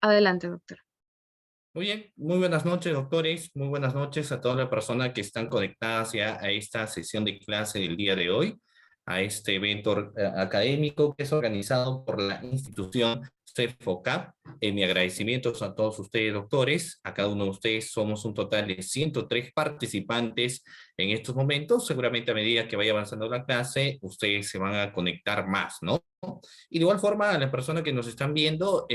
Adelante, doctor. Muy bien, muy buenas noches, doctores. Muy buenas noches a todas las personas que están conectadas ya a esta sesión de clase del día de hoy, a este evento académico que es organizado por la institución CEFOCAP. Mi agradecimiento a todos ustedes, doctores. A cada uno de ustedes somos un total de 103 participantes en estos momentos. Seguramente a medida que vaya avanzando la clase, ustedes se van a conectar más, ¿no? Y de igual forma, a las personas que nos están viendo,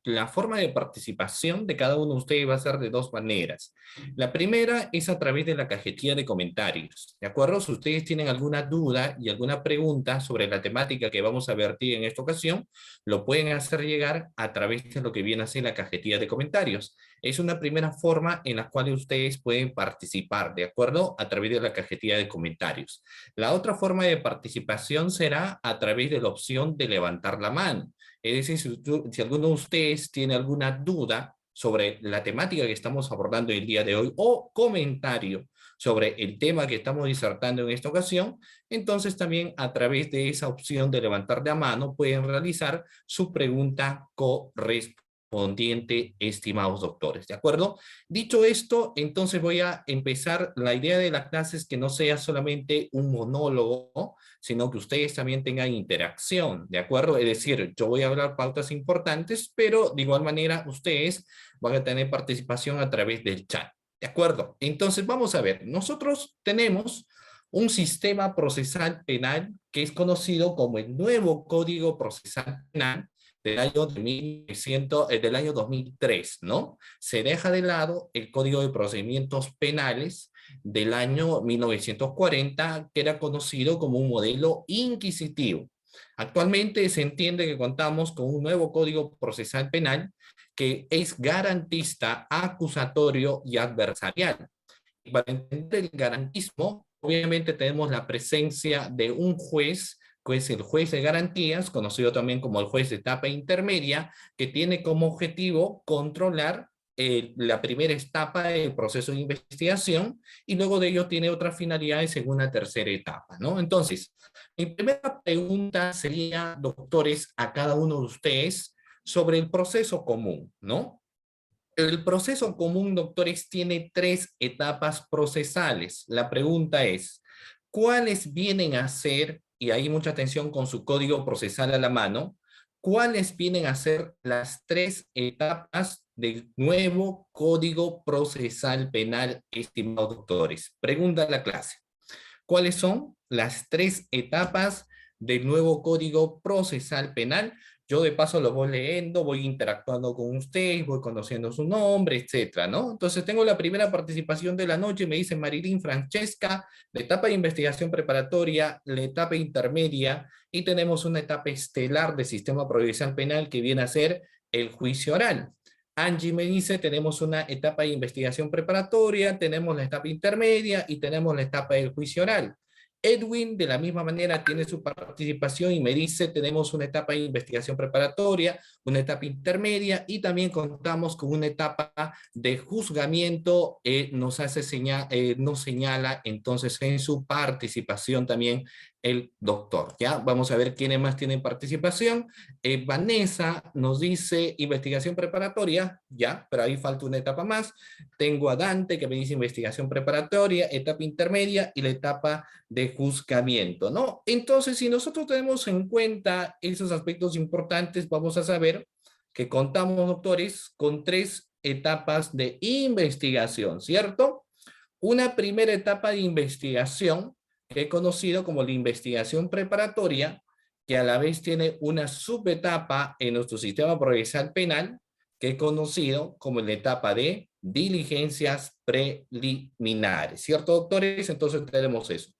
la forma de participación de cada uno de ustedes va a ser de dos maneras. La primera es a través de la cajetilla de comentarios, ¿de acuerdo? Si ustedes tienen alguna duda y alguna pregunta sobre la temática que vamos a vertir en esta ocasión, lo pueden hacer llegar a través de lo que viene a ser la cajetilla de comentarios. Es una primera forma en la cual ustedes pueden participar, ¿de acuerdo? A través de la cajetilla de comentarios. La otra forma de participación será a través de la opción de levantar la mano. Es decir, si alguno de ustedes tiene alguna duda sobre la temática que estamos abordando el día de hoy o comentario sobre el tema que estamos disertando en esta ocasión, entonces también a través de esa opción de levantar la mano pueden realizar su pregunta correspondiente, estimados doctores, ¿de acuerdo? Dicho esto, entonces voy a empezar. La idea de la clase es que no sea solamente un monólogo, sino que ustedes también tengan interacción, ¿de acuerdo? Es decir, yo voy a hablar pautas importantes, pero de igual manera ustedes van a tener participación a través del chat, ¿de acuerdo? Entonces vamos a ver, nosotros tenemos un sistema procesal penal que es conocido como el nuevo Código Procesal Penal del año 2003, ¿no? Se deja de lado el Código de Procedimientos Penales del año 1940, que era conocido como un modelo inquisitivo. Actualmente se entiende que contamos con un nuevo Código Procesal Penal que es garantista, acusatorio y adversarial. Para entender el garantismo, obviamente tenemos la presencia de un juez, que es el juez de garantías, conocido también como el juez de etapa intermedia, que tiene como objetivo controlar la primera etapa del proceso de investigación y luego de ello tiene otras finalidades en una tercera etapa, ¿no? Entonces, mi primera pregunta sería, doctores, a cada uno de ustedes sobre el proceso común, ¿no? El proceso común, doctores, tiene tres etapas procesales. La pregunta es, ¿cuáles vienen a ser, y hay mucha atención con su código procesal a la mano, cuáles vienen a ser las tres etapas del nuevo Código Procesal Penal, estimados doctores? Pregunta a la clase. ¿Cuáles son las tres etapas del nuevo Código Procesal Penal? Yo de paso lo voy leyendo, voy interactuando con ustedes, voy conociendo su nombre, etcétera, ¿no? Entonces tengo la primera participación de la noche, me dice Marilyn Francesca, la etapa de investigación preparatoria, la etapa intermedia, y tenemos una etapa estelar del sistema procesal penal que viene a ser el juicio oral. Angie me dice, tenemos una etapa de investigación preparatoria, tenemos la etapa intermedia y tenemos la etapa del juicio oral. Edwin, de la misma manera, tiene su participación y me dice, tenemos una etapa de investigación preparatoria, una etapa intermedia y también contamos con una etapa de juzgamiento, nos señala entonces en su participación también el doctor, ¿ya? Vamos a ver quiénes más tienen participación. Vanessa nos dice investigación preparatoria, ya, pero ahí falta una etapa más. Tengo a Dante que me dice investigación preparatoria, etapa intermedia y la etapa de juzgamiento, ¿no? Entonces, si nosotros tenemos en cuenta esos aspectos importantes, vamos a saber que contamos, doctores, con tres etapas de investigación, ¿cierto? Una primera etapa de investigación que he conocido como la investigación preparatoria, que a la vez tiene una subetapa en nuestro sistema procesal penal, que he conocido como la etapa de diligencias preliminares. ¿Cierto, doctores? Entonces tenemos eso.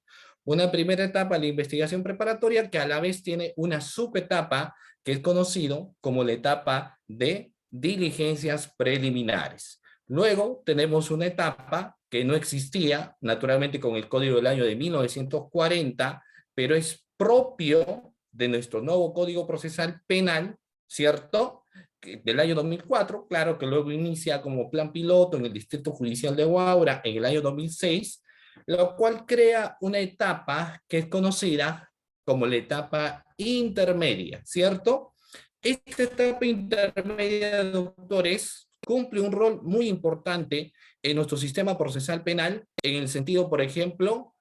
Una primera etapa, la investigación preparatoria, que a la vez tiene una subetapa que es conocido como la etapa de diligencias preliminares. Luego tenemos una etapa que no existía, naturalmente con el Código del año de 1940, pero es propio de nuestro nuevo Código Procesal Penal, ¿cierto? Del año 2004, claro que luego inicia como plan piloto en el Distrito Judicial de Huaura en el año 2006, lo cual crea una etapa que es conocida como la etapa intermedia, ¿cierto? Esta etapa intermedia, doctores, cumple un rol muy importante en nuestro sistema procesal penal, en el sentido, por ejemplo,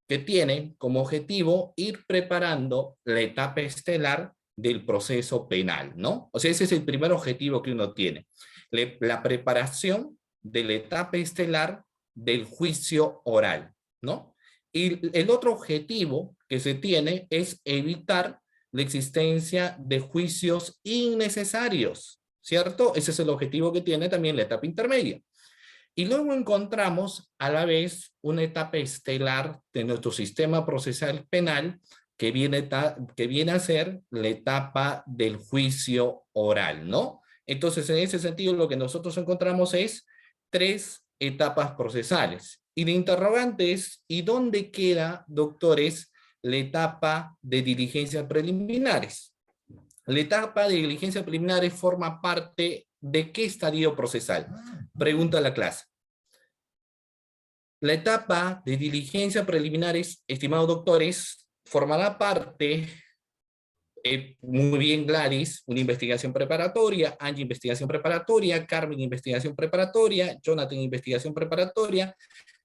que tiene como objetivo ir preparando la etapa estelar del proceso penal, ¿no? O sea, ese es el primer objetivo que uno tiene, la preparación de la etapa estelar del juicio oral, ¿no? Y el otro objetivo que se tiene es evitar la existencia de juicios innecesarios, ¿cierto? Ese es el objetivo que tiene también la etapa intermedia. Y luego encontramos a la vez una etapa estelar de nuestro sistema procesal penal que viene a ser la etapa del juicio oral, ¿no? Entonces, en ese sentido, lo que nosotros encontramos es tres etapas procesales. Y la interrogante es, ¿y dónde queda, doctores, la etapa de diligencias preliminares? La etapa de diligencias preliminares forma parte de qué estadio procesal. Pregunta la clase. La etapa de diligencia preliminares, estimados doctores, formará parte, muy bien Gladys, una investigación preparatoria, Angie investigación preparatoria, Carmen investigación preparatoria, Jonathan investigación preparatoria,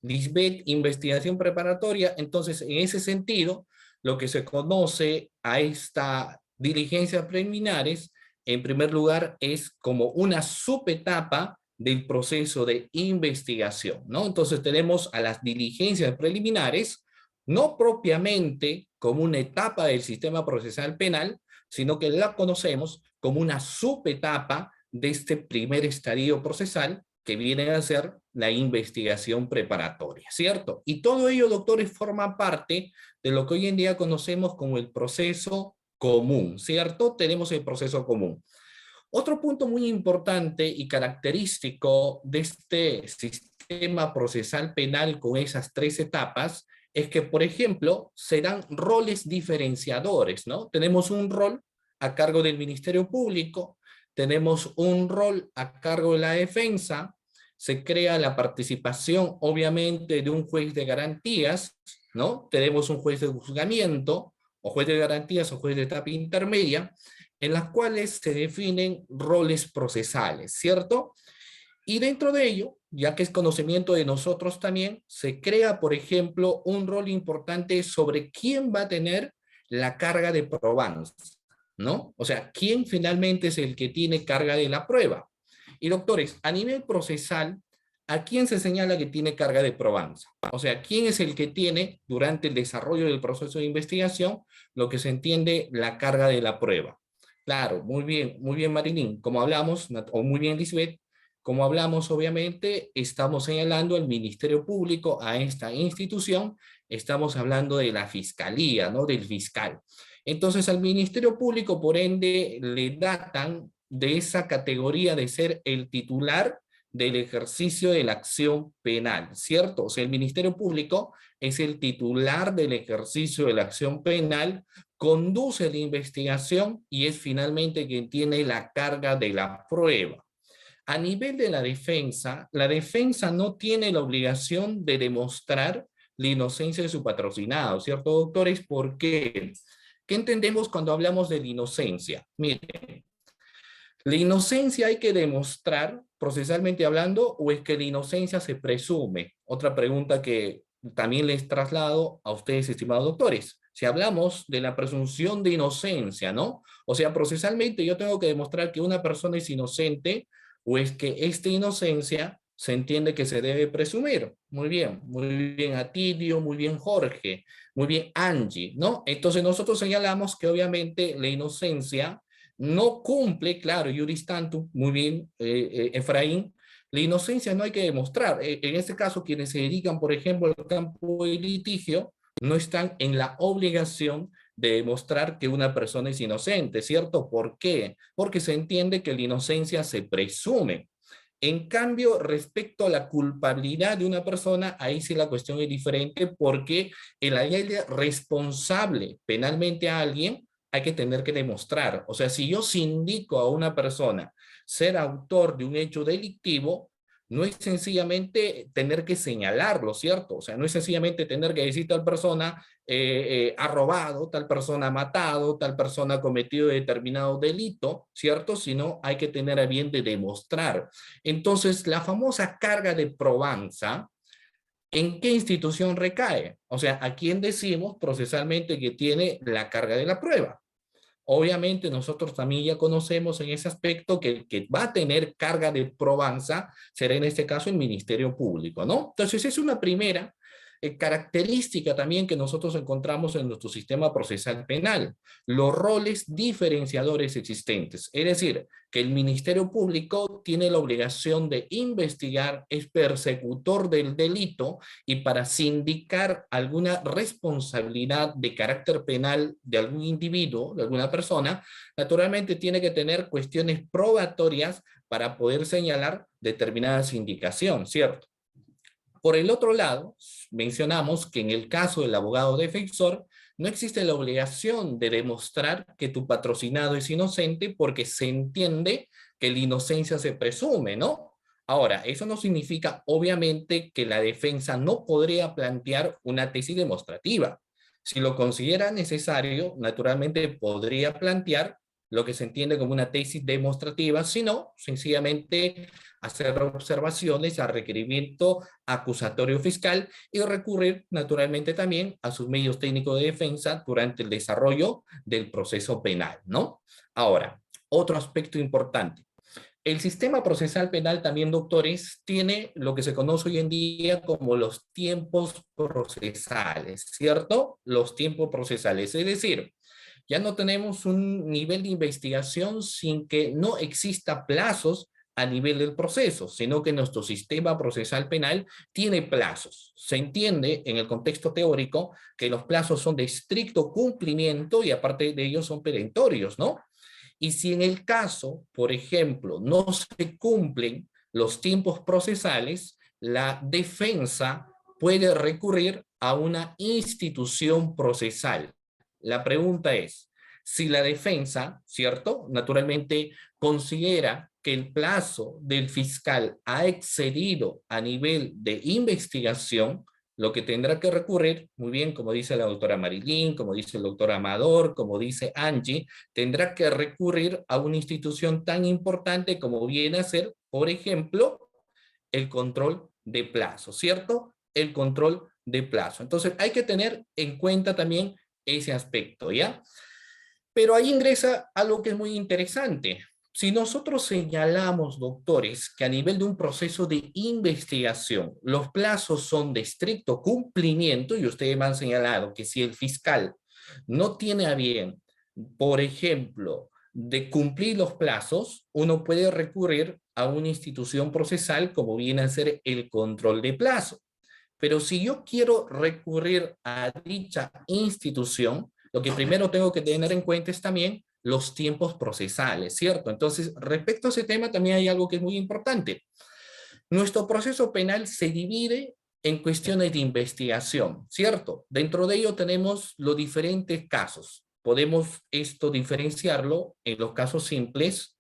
Lisbeth investigación preparatoria. Entonces, en ese sentido, lo que se conoce a esta diligencia preliminares, en primer lugar, es como una subetapa del proceso de investigación, ¿no? Entonces tenemos a las diligencias preliminares, no propiamente como una etapa del sistema procesal penal, sino que la conocemos como una subetapa de este primer estadio procesal que viene a ser la investigación preparatoria, ¿cierto? Y todo ello, doctores, forma parte de lo que hoy en día conocemos como el proceso común, ¿cierto? Tenemos el proceso común. Otro punto muy importante y característico de este sistema procesal penal con esas tres etapas es que, por ejemplo, se dan roles diferenciadores, ¿no? Tenemos un rol a cargo del Ministerio Público, tenemos un rol a cargo de la defensa, se crea la participación, obviamente, de un juez de garantías, ¿no? Tenemos un juez de juzgamiento, o juez de garantías, o juez de etapa intermedia, en las cuales se definen roles procesales, ¿cierto? Y dentro de ello, ya que es conocimiento de nosotros también, se crea, por ejemplo, un rol importante sobre quién va a tener la carga de probanza, ¿no? O sea, quién finalmente es el que tiene carga de la prueba. Y doctores, a nivel procesal, ¿a quién se señala que tiene carga de probanza? O sea, ¿quién es el que tiene, durante el desarrollo del proceso de investigación, lo que se entiende la carga de la prueba? Claro, muy bien, Marilyn. Como hablamos, o muy bien, Lisbeth, como hablamos, obviamente, estamos señalando al Ministerio Público, a esta institución, estamos hablando de la Fiscalía, ¿no? Del fiscal. Entonces, al Ministerio Público, por ende, le datan de esa categoría de ser el titular del ejercicio de la acción penal, ¿cierto? O sea, el Ministerio Público es el titular del ejercicio de la acción penal, conduce la investigación y es finalmente quien tiene la carga de la prueba. A nivel de la defensa no tiene la obligación de demostrar la inocencia de su patrocinado, ¿cierto, doctores? ¿Por qué? ¿Qué entendemos cuando hablamos de la inocencia? Miren, ¿la inocencia hay que demostrar procesalmente hablando o es que la inocencia se presume? Otra pregunta que también les traslado a ustedes, estimados doctores. Si hablamos de la presunción de inocencia, ¿no? O sea, procesalmente yo tengo que demostrar que una persona es inocente o es que esta inocencia se entiende que se debe presumir. Muy bien Atilio, muy bien Jorge, muy bien Angie, ¿no? Entonces nosotros señalamos que obviamente la inocencia no cumple, claro, juris tantum, muy bien, Efraín, la inocencia no hay que demostrar. En este caso, quienes se dedican, por ejemplo, al campo de litigio, no están en la obligación de demostrar que una persona es inocente, ¿cierto? ¿Por qué? Porque se entiende que la inocencia se presume. En cambio, respecto a la culpabilidad de una persona, ahí sí la cuestión es diferente porque el hallarle responsable penalmente a alguien hay que tener que demostrar. O sea, si yo sindico a una persona ser autor de un hecho delictivo, no es sencillamente tener que señalarlo, ¿cierto? O sea, no es sencillamente tener que decir tal persona ha robado, tal persona ha matado, tal persona ha cometido determinado delito, ¿cierto? Sino hay que tener a bien de demostrar. Entonces, la famosa carga de probanza, ¿en qué institución recae? O sea, ¿a quién decimos procesalmente que tiene la carga de la prueba? Obviamente nosotros también ya conocemos en ese aspecto que el que va a tener carga de probanza será en este caso el Ministerio Público, ¿no? Entonces es una primera característica también que nosotros encontramos en nuestro sistema procesal penal, los roles diferenciadores existentes. Es decir, que el Ministerio Público tiene la obligación de investigar, es persecutor del delito y para sindicar alguna responsabilidad de carácter penal de algún individuo, de alguna persona, naturalmente tiene que tener cuestiones probatorias para poder señalar determinada sindicación, ¿cierto? Por el otro lado, mencionamos que en el caso del abogado defensor, no existe la obligación de demostrar que tu patrocinado es inocente porque se entiende que la inocencia se presume, ¿no? Ahora, eso no significa, obviamente, que la defensa no podría plantear una tesis demostrativa. Si lo considera necesario, naturalmente podría plantear lo que se entiende como una tesis demostrativa, sino sencillamente hacer observaciones al requerimiento acusatorio fiscal y recurrir naturalmente también a sus medios técnicos de defensa durante el desarrollo del proceso penal, ¿no? Ahora, otro aspecto importante. El sistema procesal penal también, doctores, tiene lo que se conoce hoy en día como los tiempos procesales, ¿cierto? Los tiempos procesales, es decir, ya no tenemos un nivel de investigación sin que no exista plazos a nivel del proceso, sino que nuestro sistema procesal penal tiene plazos. Se entiende en el contexto teórico que los plazos son de estricto cumplimiento y aparte de ellos son perentorios, ¿no? Y si en el caso, por ejemplo, no se cumplen los tiempos procesales, la defensa puede recurrir a una institución procesal. La pregunta es, si la defensa, ¿cierto? Naturalmente considera que el plazo del fiscal ha excedido a nivel de investigación, lo que tendrá que recurrir, muy bien, como dice la doctora Marilyn, como dice el doctor Amador, como dice Angie, tendrá que recurrir a una institución tan importante como viene a ser, por ejemplo, el control de plazo, ¿cierto? El control de plazo. Entonces, hay que tener en cuenta también ese aspecto, ¿ya? Pero ahí ingresa algo que es muy interesante. Si nosotros señalamos, doctores, que a nivel de un proceso de investigación los plazos son de estricto cumplimiento, y ustedes me han señalado que si el fiscal no tiene a bien, por ejemplo, de cumplir los plazos, uno puede recurrir a una institución procesal como viene a ser el control de plazo. Pero si yo quiero recurrir a dicha institución, lo que primero tengo que tener en cuenta es también los tiempos procesales, ¿cierto? Entonces, respecto a ese tema, también hay algo que es muy importante. Nuestro proceso penal se divide en cuestiones de investigación, ¿cierto? Dentro de ello tenemos los diferentes casos. Podemos esto diferenciarlo en los casos simples,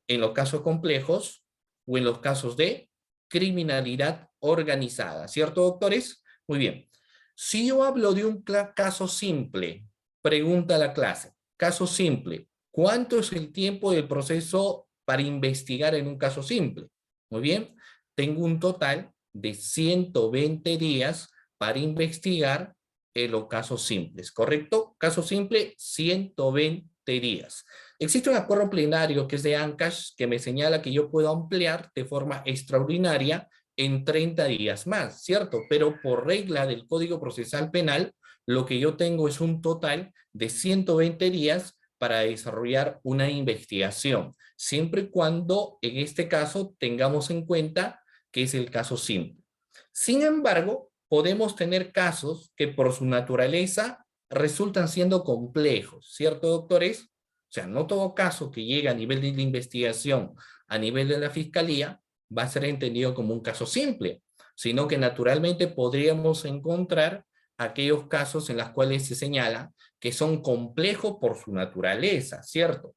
en los casos complejos o en los casos de criminalidad organizada, ¿cierto, doctores? Muy bien. Si yo hablo de un caso simple, pregunta la clase, caso simple, ¿cuánto es el tiempo del proceso para investigar en un caso simple? Muy bien, tengo un total de 120 días para investigar en los casos simples, ¿correcto? Caso simple, 120 días. Existe un acuerdo plenario que es de Ancash que me señala que yo puedo ampliar de forma extraordinaria en 30 días más, ¿cierto? Pero por regla del Código Procesal Penal, lo que yo tengo es un total de 120 días para desarrollar una investigación, siempre y cuando en este caso tengamos en cuenta que es el caso simple. Sin embargo, podemos tener casos que por su naturaleza resultan siendo complejos, ¿cierto, doctores? O sea, no todo caso que llega a nivel de la investigación, a nivel de la fiscalía, va a ser entendido como un caso simple, sino que naturalmente podríamos encontrar aquellos casos en los cuales se señala que son complejos por su naturaleza, ¿cierto?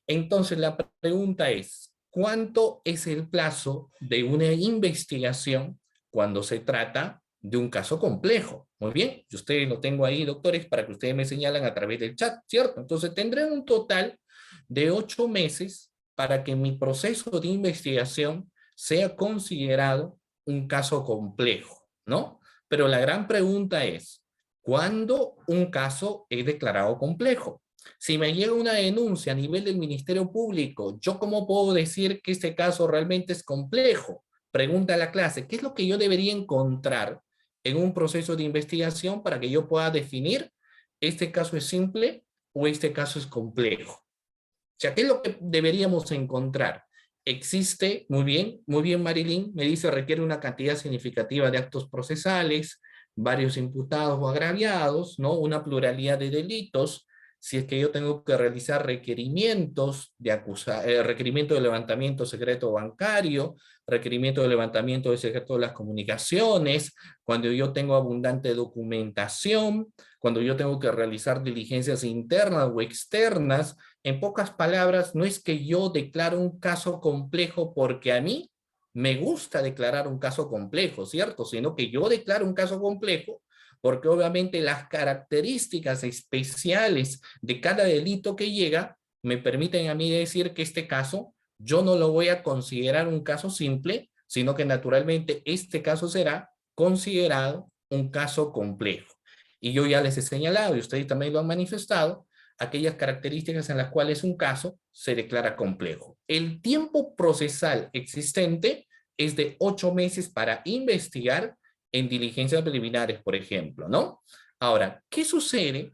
Entonces la pregunta es, ¿cuánto es el plazo de una investigación cuando se trata de un caso complejo? Muy bien, yo ustedes lo tengo ahí, doctores, para que ustedes me señalan a través del chat, ¿cierto? Entonces tendré un total de 8 meses para que mi proceso de investigación sea considerado un caso complejo, ¿no? Pero la gran pregunta es, ¿cuándo un caso es declarado complejo? Si me llega una denuncia a nivel del Ministerio Público, ¿yo cómo puedo decir que este caso realmente es complejo? Pregunta a la clase, ¿qué es lo que yo debería encontrar en un proceso de investigación para que yo pueda definir este caso es simple o este caso es complejo? O sea, ¿qué es lo que deberíamos encontrar? Existe, muy bien Marilyn, me dice, requiere una cantidad significativa de actos procesales, varios imputados o agraviados, ¿no? Una pluralidad de delitos, si es que yo tengo que realizar requerimientos requerimiento de levantamiento secreto bancario, requerimiento de levantamiento de secreto de las comunicaciones, cuando yo tengo abundante documentación, cuando yo tengo que realizar diligencias internas o externas. En pocas palabras, no es que yo declaro un caso complejo porque a mí me gusta declarar un caso complejo, ¿cierto? Sino que yo declaro un caso complejo porque obviamente las características especiales de cada delito que llega me permiten a mí decir que este caso yo no lo voy a considerar un caso simple, sino que naturalmente este caso será considerado un caso complejo. Y yo ya les he señalado, y ustedes también lo han manifestado, aquellas características en las cuales un caso se declara complejo. El tiempo procesal existente es de 8 meses para investigar en diligencias preliminares, por ejemplo, ¿no? Ahora, ¿qué sucede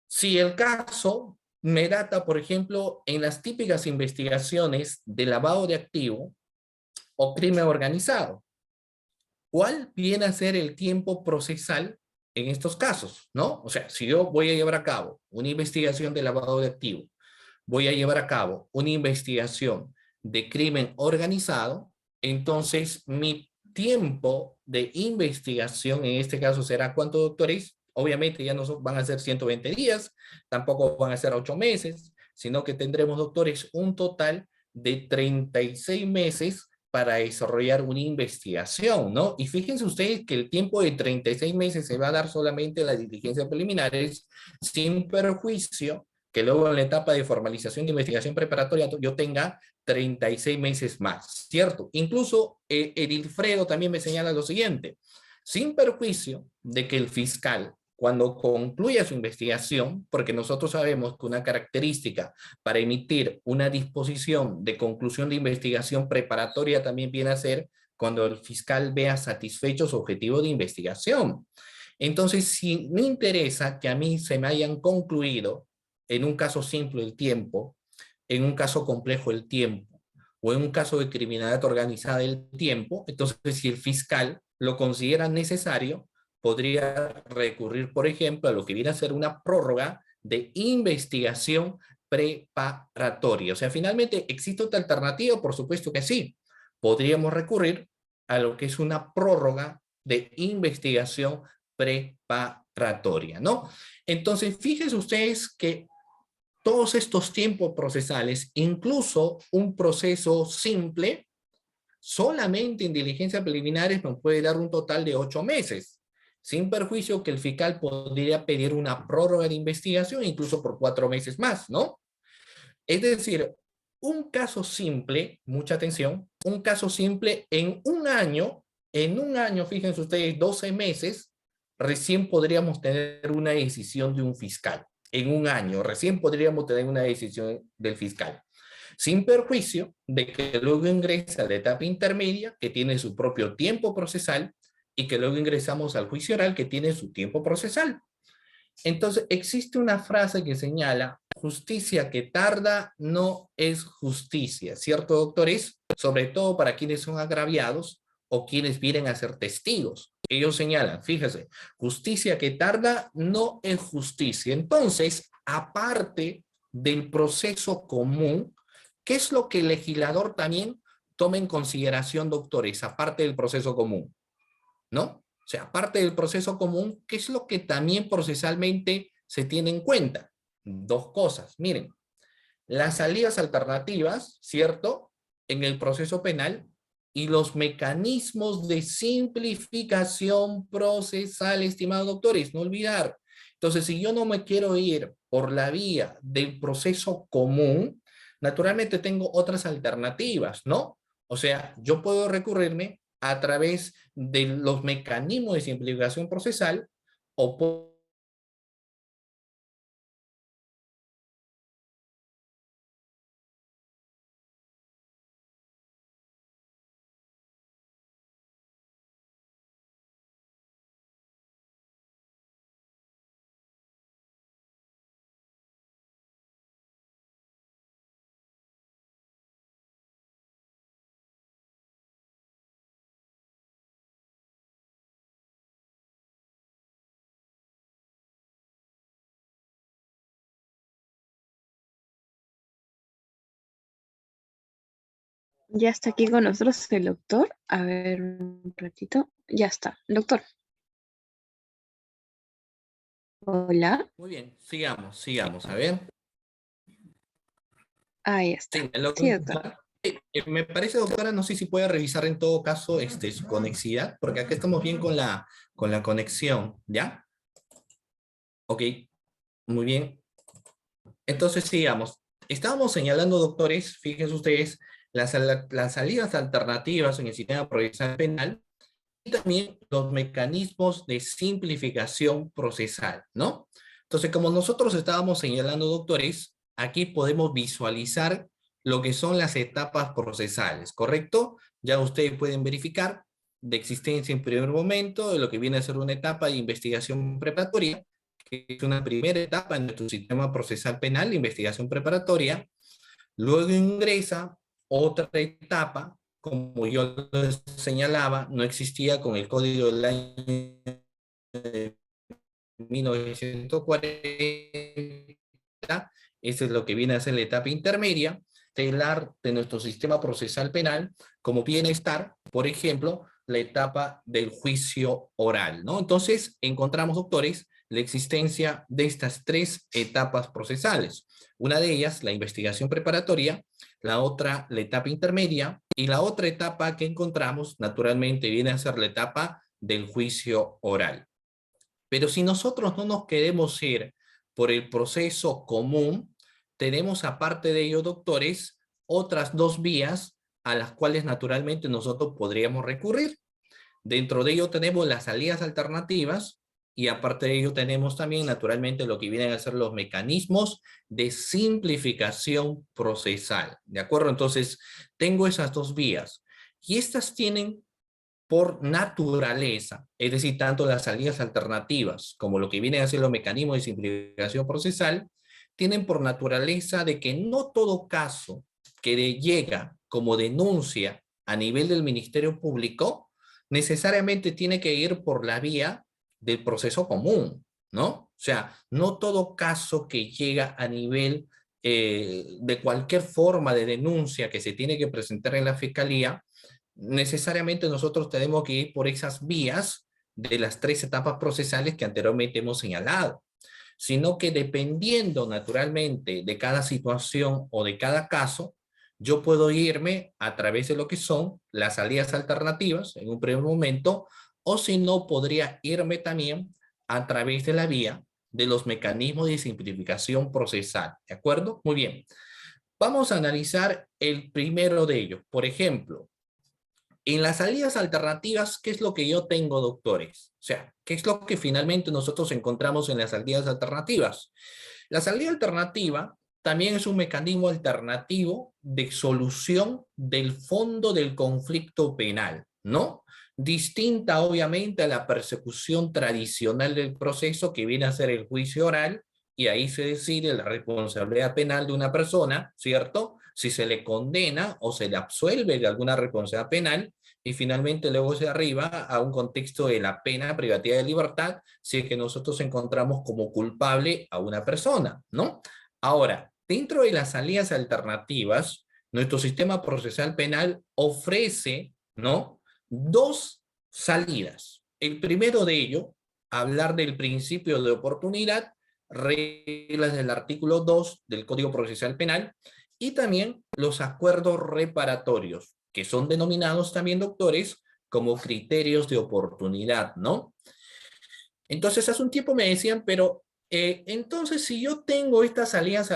si el caso me data, por ejemplo, en las típicas investigaciones de lavado de activo o crimen organizado? ¿Cuál viene a ser el tiempo procesal en estos casos, ¿no? O sea, si yo voy a llevar a cabo una investigación de lavado de activo, voy a llevar a cabo una investigación de crimen organizado, entonces mi tiempo de investigación en este caso será ¿cuánto, doctores? Obviamente ya no van a ser 120 días, tampoco van a ser 8 meses, sino que tendremos, doctores, un total de 36 meses para desarrollar una investigación, ¿no? Y fíjense ustedes que el tiempo de 36 meses se va a dar solamente en las diligencias preliminares, sin perjuicio que luego en la etapa de formalización de investigación preparatoria yo tenga 36 meses más, ¿cierto? Incluso Edilfredo también me señala lo siguiente, sin perjuicio de que el fiscal, cuando concluya su investigación, porque nosotros sabemos que una característica para emitir una disposición de conclusión de investigación preparatoria también viene a ser cuando el fiscal vea satisfecho su objetivo de investigación. Entonces, si me interesa que a mí se me hayan concluido en un caso simple el tiempo, en un caso complejo el tiempo, o en un caso de criminalidad organizada el tiempo, entonces si el fiscal lo considera necesario, podría recurrir, por ejemplo, a lo que viene a ser una prórroga de investigación preparatoria. O sea, finalmente, ¿existe otra alternativa? Por supuesto que sí. Podríamos recurrir a lo que es una prórroga de investigación preparatoria, ¿no? Entonces, fíjense ustedes que todos estos tiempos procesales, incluso un proceso simple, solamente en diligencias preliminares nos puede dar un total de 8 meses, sin perjuicio que el fiscal podría pedir una prórroga de investigación incluso por 4 meses más, ¿no? Es decir, un caso simple, mucha atención, un caso simple en un año, fíjense ustedes, 12 meses, recién podríamos tener una decisión de un fiscal. En un año, recién podríamos tener una decisión del fiscal. Sin perjuicio de que luego ingresa a la etapa intermedia, que tiene su propio tiempo procesal, y que luego ingresamos al juicio oral, que tiene su tiempo procesal. Entonces, existe una frase que señala, justicia que tarda no es justicia, ¿cierto, doctores? Sobre todo para quienes son agraviados o quienes vienen a ser testigos. Ellos señalan, fíjese, justicia que tarda no es justicia. Entonces, aparte del proceso común, ¿qué es lo que el legislador también toma en consideración, doctores, aparte del proceso común? ¿No? O sea, aparte del proceso común, ¿qué es lo que también procesalmente se tiene en cuenta? Dos cosas. Miren, las salidas alternativas, ¿cierto? En el proceso penal y los mecanismos de simplificación procesal, estimados doctores, no olvidar. Entonces, si yo no me quiero ir por la vía del proceso común, naturalmente tengo otras alternativas, ¿no? O sea, yo puedo recurrirme a través de los mecanismos de simplificación procesal o Ya está aquí con nosotros el doctor. A ver, un ratito. Ya está. Doctor. Hola. muy bien, sigamos, a ver. Ahí está. Sí, me lo Sí, doctor. me parece, doctora, no sé si puede revisar en todo caso su conexidad, porque acá estamos bien con la conexión, ¿ya? Ok, muy bien. Entonces, sigamos. Estábamos señalando, doctores, fíjense ustedes, las salidas alternativas en el sistema procesal penal y también los mecanismos de simplificación procesal, ¿no? Entonces, como nosotros estábamos señalando, doctores, aquí podemos visualizar lo que son las etapas procesales, ¿correcto? Ya ustedes pueden verificar de existencia en primer momento de lo que viene a ser una etapa de investigación preparatoria, que es una primera etapa en nuestro sistema procesal penal, la investigación preparatoria. Luego ingresa otra etapa, como yo les señalaba, no existía con el código del año 1940. Eso es lo que viene a ser la etapa intermedia, telar de nuestro sistema procesal penal, como bienestar, por ejemplo, la etapa del juicio oral, ¿no? Entonces, encontramos, doctores, la existencia de estas tres etapas procesales. Una de ellas, la investigación preparatoria, la otra, la etapa intermedia, y la otra etapa que encontramos, naturalmente, viene a ser la etapa del juicio oral. Pero si nosotros no nos queremos ir por el proceso común, tenemos aparte de ello, doctores, otras dos vías a las cuales naturalmente nosotros podríamos recurrir. Dentro de ello tenemos las salidas alternativas y aparte de ello tenemos también naturalmente lo que vienen a ser los mecanismos de simplificación procesal. ¿De acuerdo? Entonces, tengo esas dos vías y estas tienen por naturaleza, es decir, tanto las salidas alternativas como lo que viene a ser los mecanismos de simplificación procesal, tienen por naturaleza de que no todo caso que llega como denuncia a nivel del Ministerio Público necesariamente tiene que ir por la vía del proceso común, ¿no? O sea, no todo caso que llega a nivel de cualquier forma de denuncia que se tiene que presentar en la Fiscalía necesariamente nosotros tenemos que ir por esas vías de las tres etapas procesales que anteriormente hemos señalado, sino que dependiendo naturalmente de cada situación o de cada caso, yo puedo irme a través de lo que son las salidas alternativas en un primer momento, o si no, podría irme también a través de la vía de los mecanismos de simplificación procesal. ¿De acuerdo? Muy bien. Vamos a analizar el primero de ellos. Por ejemplo, en las salidas alternativas, ¿qué es lo que yo tengo, doctores? O sea, ¿qué es lo que finalmente nosotros encontramos en las salidas alternativas? La salida alternativa también es un mecanismo alternativo de solución del fondo del conflicto penal, ¿no? Distinta, obviamente, a la persecución tradicional del proceso que viene a ser el juicio oral, y ahí se decide la responsabilidad penal de una persona, ¿cierto? Si se le condena o se le absuelve de alguna responsabilidad penal, y finalmente luego se arriba a un contexto de la pena privativa de libertad si es que nosotros encontramos como culpable a una persona, ¿no? Ahora, dentro de las salidas alternativas, nuestro sistema procesal penal ofrece, ¿no? Dos salidas. El primero de ello, hablar del principio de oportunidad, reglas del artículo 2 del Código Procesal Penal y también los acuerdos reparatorios, que son denominados también, doctores, como criterios de oportunidad, ¿no? Entonces, hace un tiempo me decían, pero entonces si yo tengo estas salidas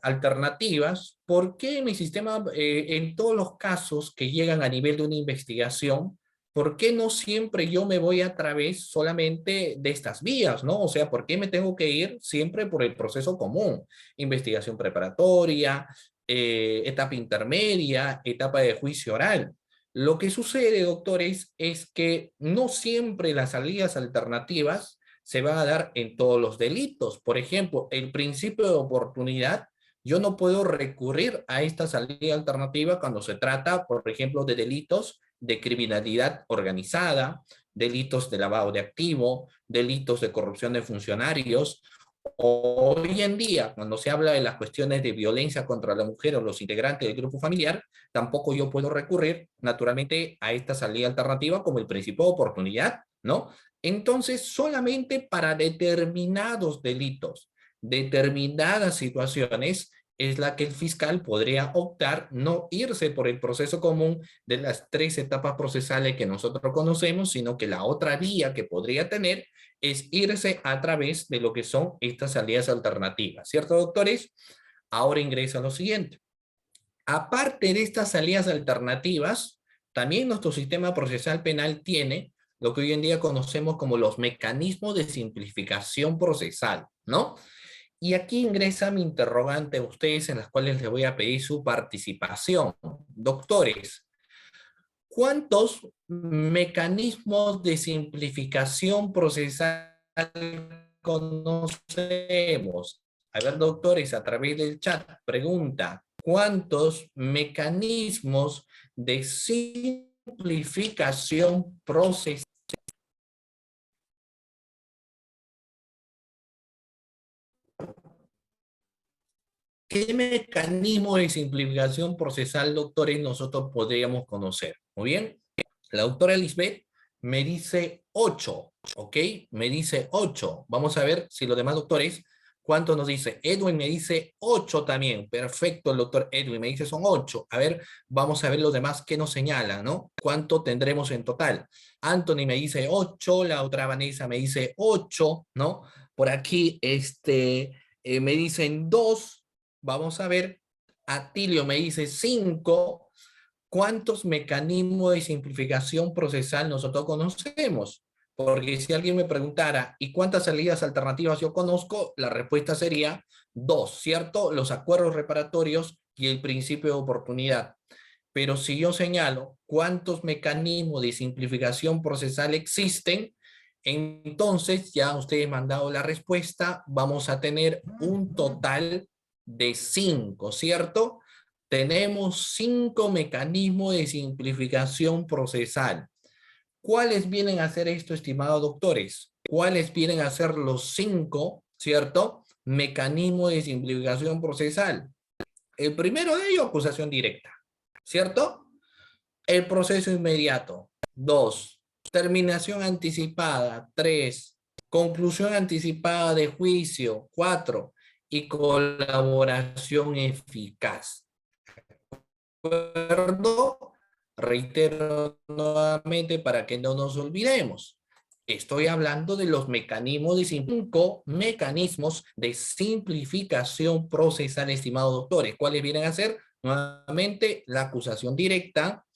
alternativas, ¿por qué mi sistema, en todos los casos que llegan a nivel de una investigación, por qué no siempre yo me voy a través solamente de estas vías, ¿no? O sea, ¿por qué me tengo que ir siempre por el proceso común? Investigación preparatoria, etapa intermedia, etapa de juicio oral. Lo que sucede, doctores, es que no siempre las salidas alternativas se van a dar en todos los delitos. Por ejemplo, el principio de oportunidad, yo no puedo recurrir a esta salida alternativa cuando se trata, por ejemplo, de delitos de criminalidad organizada, delitos de lavado de activo, delitos de corrupción de funcionarios. Hoy en día, cuando se habla de las cuestiones de violencia contra la mujer o los integrantes del grupo familiar, tampoco yo puedo recurrir naturalmente a esta salida alternativa como el principio de oportunidad, ¿no? Entonces, solamente para determinados delitos, determinadas situaciones, es la que el fiscal podría optar no irse por el proceso común de las 3 etapas procesales que nosotros conocemos, sino que la otra vía que podría tener es irse a través de lo que son estas salidas alternativas, ¿cierto, doctores? Ahora ingresa lo siguiente. Aparte de estas salidas alternativas, también nuestro sistema procesal penal tiene lo que hoy en día conocemos como los mecanismos de simplificación procesal, ¿no? Y aquí ingresa mi interrogante a ustedes, en las cuales les voy a pedir su participación. Doctores, ¿cuántos mecanismos de simplificación procesal conocemos? A ver, doctores, a través del chat, pregunta, ¿cuántos mecanismos de simplificación procesal? ¿Qué mecanismo de simplificación procesal, doctores, nosotros podríamos conocer? Muy bien, la doctora Lisbeth me dice 8, ¿ok? Me dice 8. Vamos a ver si los demás doctores, ¿cuánto nos dice? Edwin me dice 8 también. Perfecto, el doctor Edwin me dice son 8. A ver, vamos a ver los demás qué nos señalan, ¿no? ¿Cuánto tendremos en total? Anthony me dice 8, la otra Vanessa me dice 8, ¿no? Por aquí, me dicen 2. Vamos a ver, Atilio me dice 5. ¿Cuántos mecanismos de simplificación procesal nosotros conocemos? Porque si alguien me preguntara, ¿y cuántas salidas alternativas yo conozco? La respuesta sería 2, ¿cierto? Los acuerdos reparatorios y el principio de oportunidad. Pero si yo señalo cuántos mecanismos de simplificación procesal existen, entonces ya ustedes me han dado la respuesta, vamos a tener un total de 5, ¿cierto? Tenemos 5 mecanismos de simplificación procesal. ¿Cuáles vienen a ser esto, estimados doctores? ¿Cuáles vienen a ser los 5, cierto, mecanismos de simplificación procesal? El primero de ellos, acusación directa, ¿cierto? El proceso inmediato. 2, terminación anticipada. 3, conclusión anticipada de juicio. 4, y colaboración eficaz. ¿De acuerdo? Reitero nuevamente para que no nos olvidemos. Estoy hablando de los mecanismos de 5 mecanismos de simplificación procesal, estimados doctores. ¿Cuáles vienen a ser? Nuevamente, la acusación directa,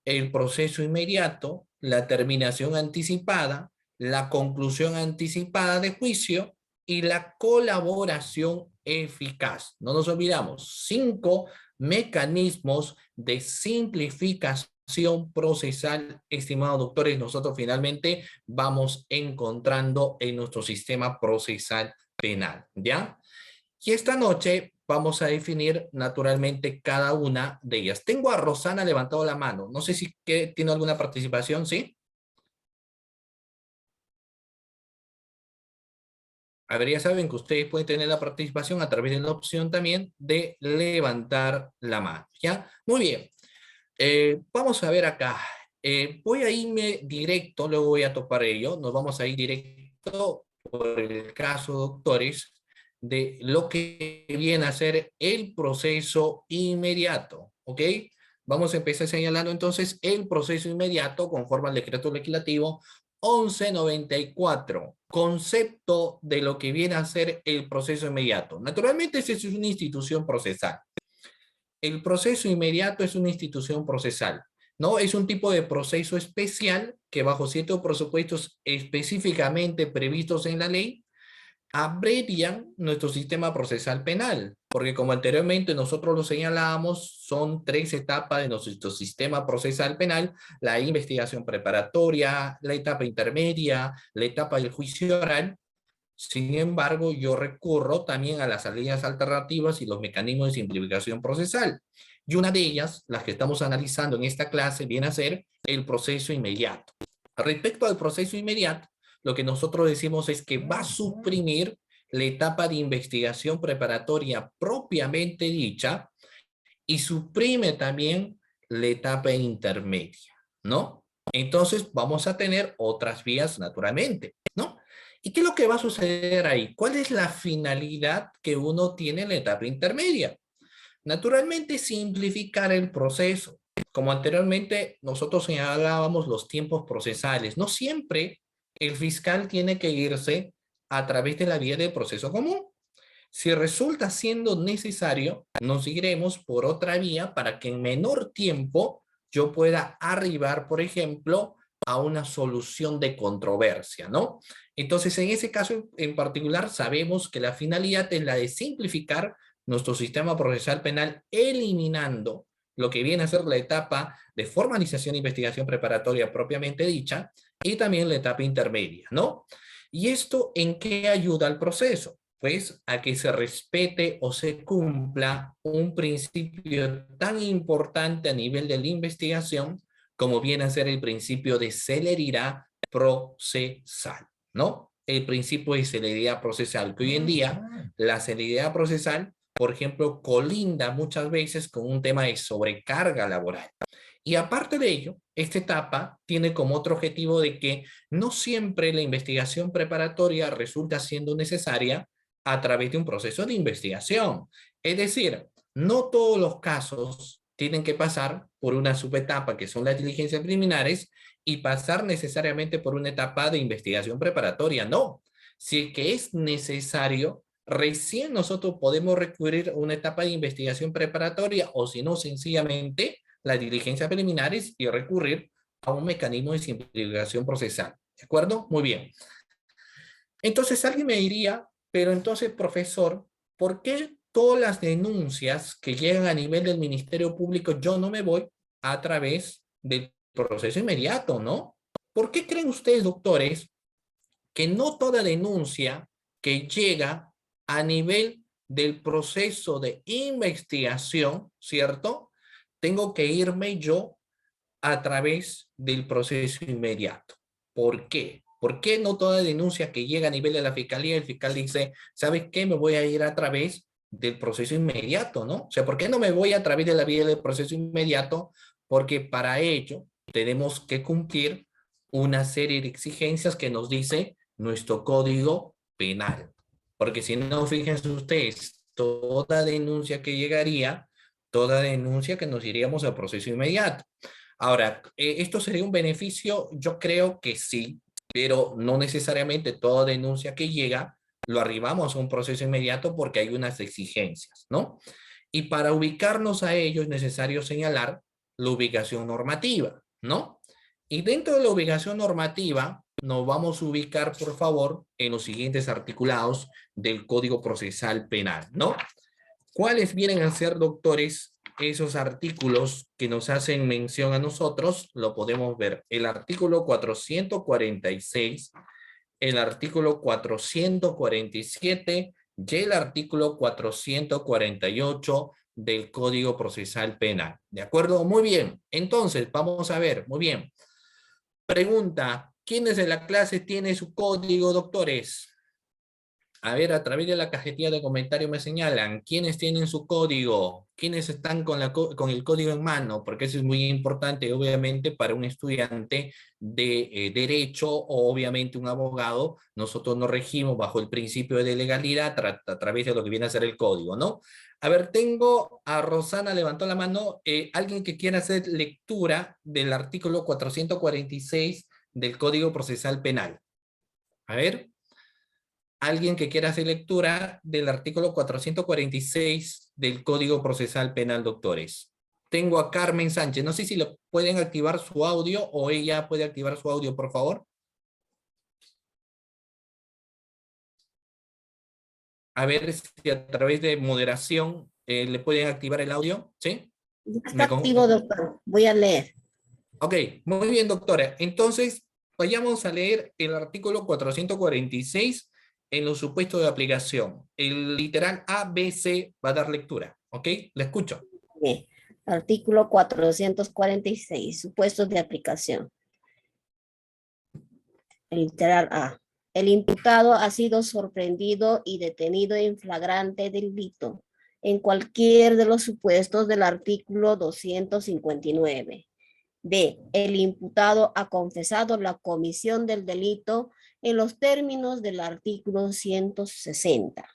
el proceso inmediato, la terminación anticipada, la conclusión anticipada de juicio y la colaboración eficaz. No nos olvidamos, 5 mecanismos de simplificación procesal, estimados doctores, nosotros finalmente vamos encontrando en nuestro sistema procesal penal, ¿ya? Y esta noche vamos a definir naturalmente cada una de ellas. Tengo a Rosana levantado la mano. No sé si tiene alguna participación, ¿sí? A ver, ya saben que ustedes pueden tener la participación a través de la opción también de levantar la mano, ¿ya? Muy bien. Vamos a ver acá. Voy a irme directo, luego voy a topar ello. Nos vamos a ir directo por el caso, doctores, de lo que viene a ser el proceso inmediato, ¿ok? Vamos a empezar señalando entonces el proceso inmediato conforme al decreto legislativo 1194, concepto de lo que viene a ser el proceso inmediato. Naturalmente, esa es una institución procesal. El proceso inmediato es una institución procesal, ¿no? Es un tipo de proceso especial que bajo ciertos presupuestos específicamente previstos en la ley, abrevian nuestro sistema procesal penal, porque como anteriormente nosotros lo señalábamos, son 3 etapas de nuestro sistema procesal penal: la investigación preparatoria, la etapa intermedia, la etapa del juicio oral. Sin embargo, yo recurro también a las salidas alternativas y los mecanismos de simplificación procesal. Y una de ellas, las que estamos analizando en esta clase, viene a ser el proceso inmediato. Respecto al proceso inmediato, lo que nosotros decimos es que va a suprimir la etapa de investigación preparatoria propiamente dicha y suprime también la etapa intermedia, ¿no? Entonces vamos a tener otras vías naturalmente, ¿no? ¿Y qué es lo que va a suceder ahí? ¿Cuál es la finalidad que uno tiene en la etapa intermedia? Naturalmente, simplificar el proceso. Como anteriormente nosotros señalábamos los tiempos procesales, no siempre el fiscal tiene que irse a través de la vía del proceso común. Si resulta siendo necesario, nos iremos por otra vía para que en menor tiempo yo pueda arribar, por ejemplo, a una solución de controversia, ¿no? Entonces, en ese caso en particular, sabemos que la finalidad es la de simplificar nuestro sistema procesal penal, eliminando lo que viene a ser la etapa de formalización e investigación preparatoria propiamente dicha y también la etapa intermedia, ¿no? ¿Y esto en qué ayuda al proceso? Pues a que se respete o se cumpla un principio tan importante a nivel de la investigación como viene a ser el principio de celeridad procesal, ¿no? El principio de celeridad procesal, que hoy en día la celeridad procesal, por ejemplo, colinda muchas veces con un tema de sobrecarga laboral. Y aparte de ello, esta etapa tiene como otro objetivo de que no siempre la investigación preparatoria resulta siendo necesaria a través de un proceso de investigación. Es decir, no todos los casos tienen que pasar por una subetapa que son las diligencias preliminares y pasar necesariamente por una etapa de investigación preparatoria. No, si que es necesario, recién nosotros podemos recurrir a una etapa de investigación preparatoria o si no, sencillamente las diligencias preliminares y recurrir a un mecanismo de simplificación procesal. ¿De acuerdo? Muy bien. Entonces alguien me diría, pero entonces, profesor, ¿por qué todas las denuncias que llegan a nivel del Ministerio Público yo no me voy a través del proceso inmediato, ¿no? ¿Por qué creen ustedes, doctores, que no toda denuncia que llega a nivel del proceso de investigación, ¿cierto? Tengo que irme yo a través del proceso inmediato? ¿Por qué? ¿Por qué no toda denuncia que llega a nivel de la fiscalía, el fiscal dice, ¿sabes qué? Me voy a ir a través del proceso inmediato, ¿no? O sea, ¿por qué no me voy a través de la vía del proceso inmediato? Porque para ello tenemos que cumplir una serie de exigencias que nos dice nuestro código penal. Porque si no, fíjense ustedes, toda denuncia que llegaría, toda denuncia que nos iríamos al proceso inmediato. Ahora, ¿esto sería un beneficio? Yo creo que sí, pero no necesariamente toda denuncia que llega lo arribamos a un proceso inmediato porque hay unas exigencias, ¿no? Y para ubicarnos a ello es necesario señalar la ubicación normativa, ¿no? Y dentro de la ubicación normativa nos vamos a ubicar, por favor, en los siguientes articulados del Código Procesal Penal, ¿no? ¿Cuáles vienen a ser, doctores, esos artículos que nos hacen mención a nosotros? Lo podemos ver. El artículo 446, el artículo 447 y el artículo 448 del Código Procesal Penal. ¿De acuerdo? Muy bien. Entonces, vamos a ver. Muy bien. Pregunta, ¿quiénes de la clase tiene su código, doctores? A ver, a través de la cajetilla de comentarios me señalan quiénes tienen su código, quiénes están con el código en mano, porque eso es muy importante, obviamente, para un estudiante de derecho o obviamente un abogado. Nosotros nos regimos bajo el principio de legalidad a través de lo que viene a ser el código, ¿no? A ver, tengo a Rosana, levantó la mano, alguien que quiera hacer lectura del artículo 446 del Código Procesal Penal. A ver. Alguien que quiera hacer lectura del artículo 446 del Código Procesal Penal, doctores. Tengo a Carmen Sánchez. No sé si le pueden activar su audio o ella puede activar su audio, por favor. A ver si a través de moderación le pueden activar el audio. ¿Sí? Está activo, doctor. Voy a leer. Ok, muy bien, doctora. Entonces, vayamos a leer el artículo 446 en los supuestos de aplicación. El literal A, B, C va a dar lectura. ¿Ok? Le escucho. Bien. Artículo 446, supuestos de aplicación. El literal A. El imputado ha sido sorprendido y detenido en flagrante delito en cualquier de los supuestos del artículo 259. B. El imputado ha confesado la comisión del delito en los términos del artículo 160.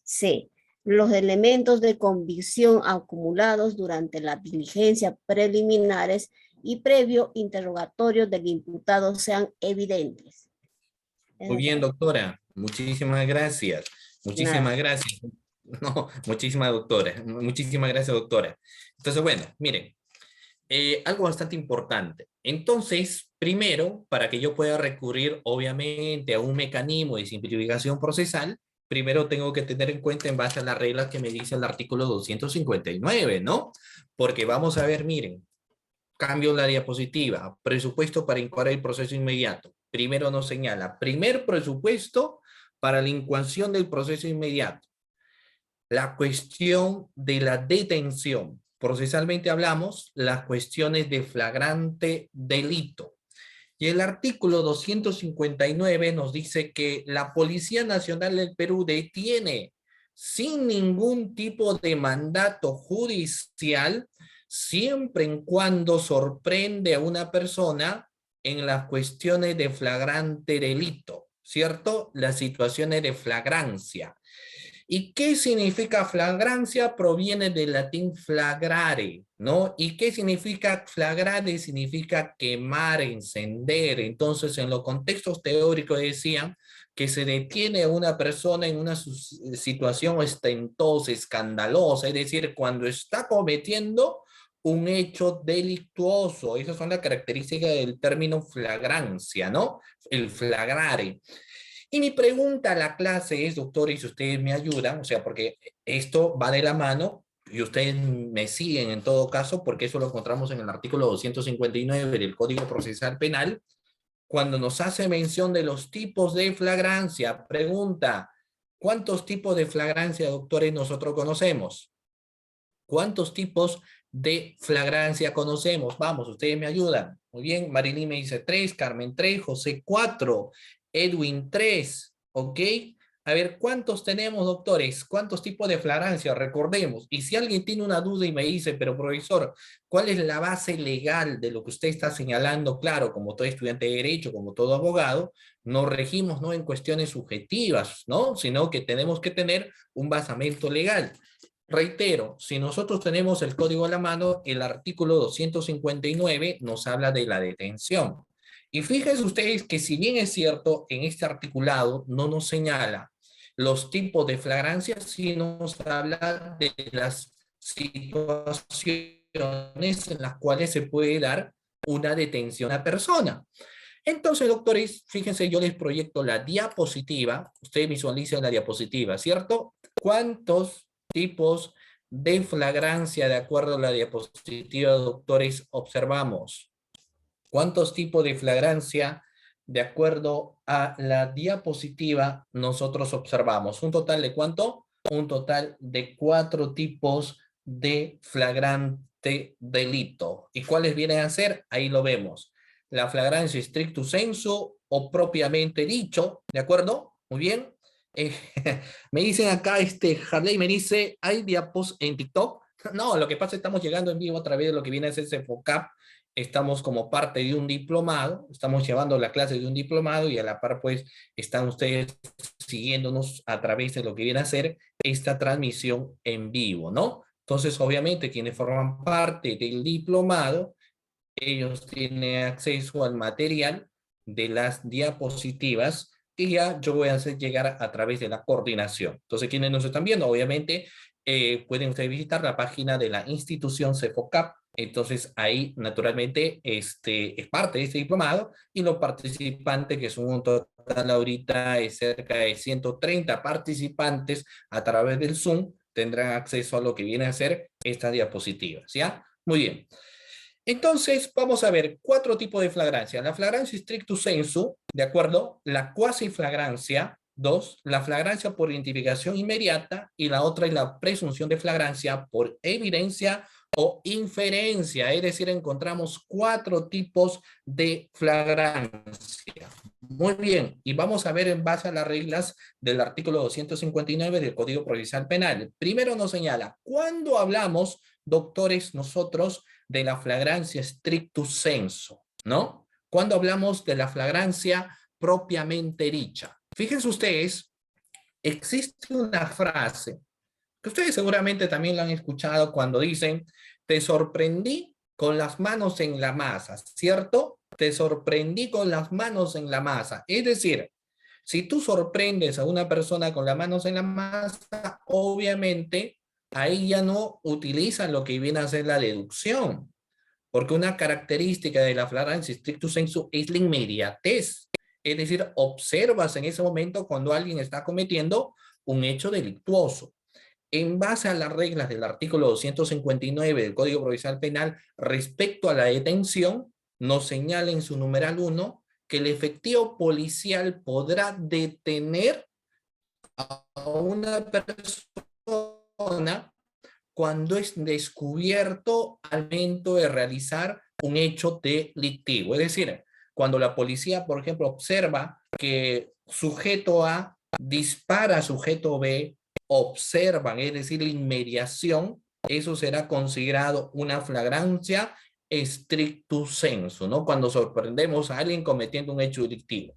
C. Los elementos de convicción acumulados durante las diligencias preliminares y previo interrogatorio del imputado sean evidentes. Muy bien, doctora. Muchísimas gracias. Muchísimas Nada. gracias. No, muchísimas doctora. Muchísimas gracias, doctora. Entonces, bueno, miren, algo bastante importante. Entonces, primero, para que yo pueda recurrir, obviamente, a un mecanismo de simplificación procesal, primero tengo que tener en cuenta en base a las reglas que me dice el artículo 259, ¿no? Porque vamos a ver, miren, cambio la diapositiva, presupuesto para incoar el proceso inmediato. Primero nos señala, primer presupuesto para la incoación del proceso inmediato. La cuestión de la detención. Procesalmente hablamos las cuestiones de flagrante delito. Y el artículo 259 nos dice que la Policía Nacional del Perú detiene sin ningún tipo de mandato judicial, siempre en cuando sorprende a una persona en las cuestiones de flagrante delito, ¿cierto? Las situaciones de flagrancia. ¿Y qué significa flagrancia? Proviene del latín flagrare, ¿no? ¿Y qué significa flagrare? Significa quemar, encender. Entonces, en los contextos teóricos decían que se detiene a una persona en una situación ostentosa, escandalosa, es decir, cuando está cometiendo un hecho delictuoso. Esas son las características del término flagrancia, ¿no? El flagrare. Y mi pregunta a la clase es, doctor, y si ustedes me ayudan, o sea, porque esto va de la mano, y ustedes me siguen en todo caso, porque eso lo encontramos en el artículo 259 del Código Procesal Penal, cuando nos hace mención de los tipos de flagrancia, pregunta, ¿cuántos tipos de flagrancia, doctores, nosotros conocemos? ¿Cuántos tipos de flagrancia conocemos? Vamos, ustedes me ayudan. Muy bien, Marilyn me dice 3, Carmen 3, José 4, Edwin 3, ¿ok? A ver, ¿cuántos tenemos, doctores? ¿Cuántos tipos de flagrancia? Recordemos. Y si alguien tiene una duda y me dice, pero profesor, ¿cuál es la base legal de lo que usted está señalando? Claro, como todo estudiante de Derecho, como todo abogado, nos regimos no en cuestiones subjetivas, ¿no? Sino que tenemos que tener un basamento legal. Reitero, si nosotros tenemos el código a la mano, el artículo 259 nos habla de la detención. Y fíjense ustedes que si bien es cierto, en este articulado no nos señala los tipos de flagrancia, sino nos habla de las situaciones en las cuales se puede dar una detención a persona. Entonces, doctores, fíjense, yo les proyecto la diapositiva, ustedes visualizan la diapositiva, ¿cierto? ¿Cuántos tipos de flagrancia de acuerdo a la diapositiva, doctores, observamos? ¿Cuántos tipos de flagrancia de acuerdo a la diapositiva nosotros observamos? ¿Un total de cuánto? Un total de 4 tipos de flagrante delito. ¿Y cuáles vienen a ser? Ahí lo vemos. La flagrancia stricto sensu o propiamente dicho, ¿de acuerdo? Muy bien. Eh, me dicen acá, Harley me dice, ¿hay diapos en TikTok? No, lo que pasa es que estamos llegando en vivo a través de lo que viene a ser CEFOCAP. Estamos como parte de un diplomado, estamos llevando la clase de un diplomado y a la par pues están ustedes siguiéndonos a través de lo que viene a ser esta transmisión en vivo, ¿no? Entonces, obviamente, quienes forman parte del diplomado, ellos tienen acceso al material de las diapositivas que ya yo voy a hacer llegar a través de la coordinación. Entonces, quienes nos están viendo, obviamente, pueden ustedes visitar la página de la institución CEFOCAP. Entonces, ahí, naturalmente, es parte de este diplomado y los participantes, que son un total ahorita es cerca de 130 participantes a través del Zoom, tendrán acceso a lo que viene a ser estas diapositivas, ¿ya? Muy bien. Entonces, vamos a ver 4 tipos de flagrancia. La flagrancia stricto sensu, ¿de acuerdo? La cuasi flagrancia, 2, la flagrancia por identificación inmediata, y la otra es la presunción de flagrancia por evidencia o inferencia, es decir, encontramos 4 tipos de flagrancia. Muy bien, y vamos a ver en base a las reglas del artículo 259 del Código Procesal Penal. Primero nos señala, ¿cuándo hablamos, doctores, nosotros de la flagrancia stricto sensu, ¿no? Cuando hablamos de la flagrancia propiamente dicha. Fíjense ustedes, existe una frase que ustedes seguramente también lo han escuchado cuando dicen, te sorprendí con las manos en la masa, ¿cierto? Te sorprendí con las manos en la masa. Es decir, si tú sorprendes a una persona con las manos en la masa, obviamente ahí ya no utilizan lo que viene a ser la deducción, porque una característica de la flagrancia stricto sensu es la inmediatez. Es decir, observas en ese momento cuando alguien está cometiendo un hecho delictuoso. En base a las reglas del artículo 259 del Código Procesal Penal respecto a la detención, nos señala en su numeral 1 que el efectivo policial podrá detener a una persona cuando es descubierto al momento de realizar un hecho delictivo. Es decir, cuando la policía, por ejemplo, observa que sujeto A dispara a sujeto B, observan, es decir, la inmediación, eso será considerado una flagrancia stricto sensu, ¿no? Cuando sorprendemos a alguien cometiendo un hecho delictivo.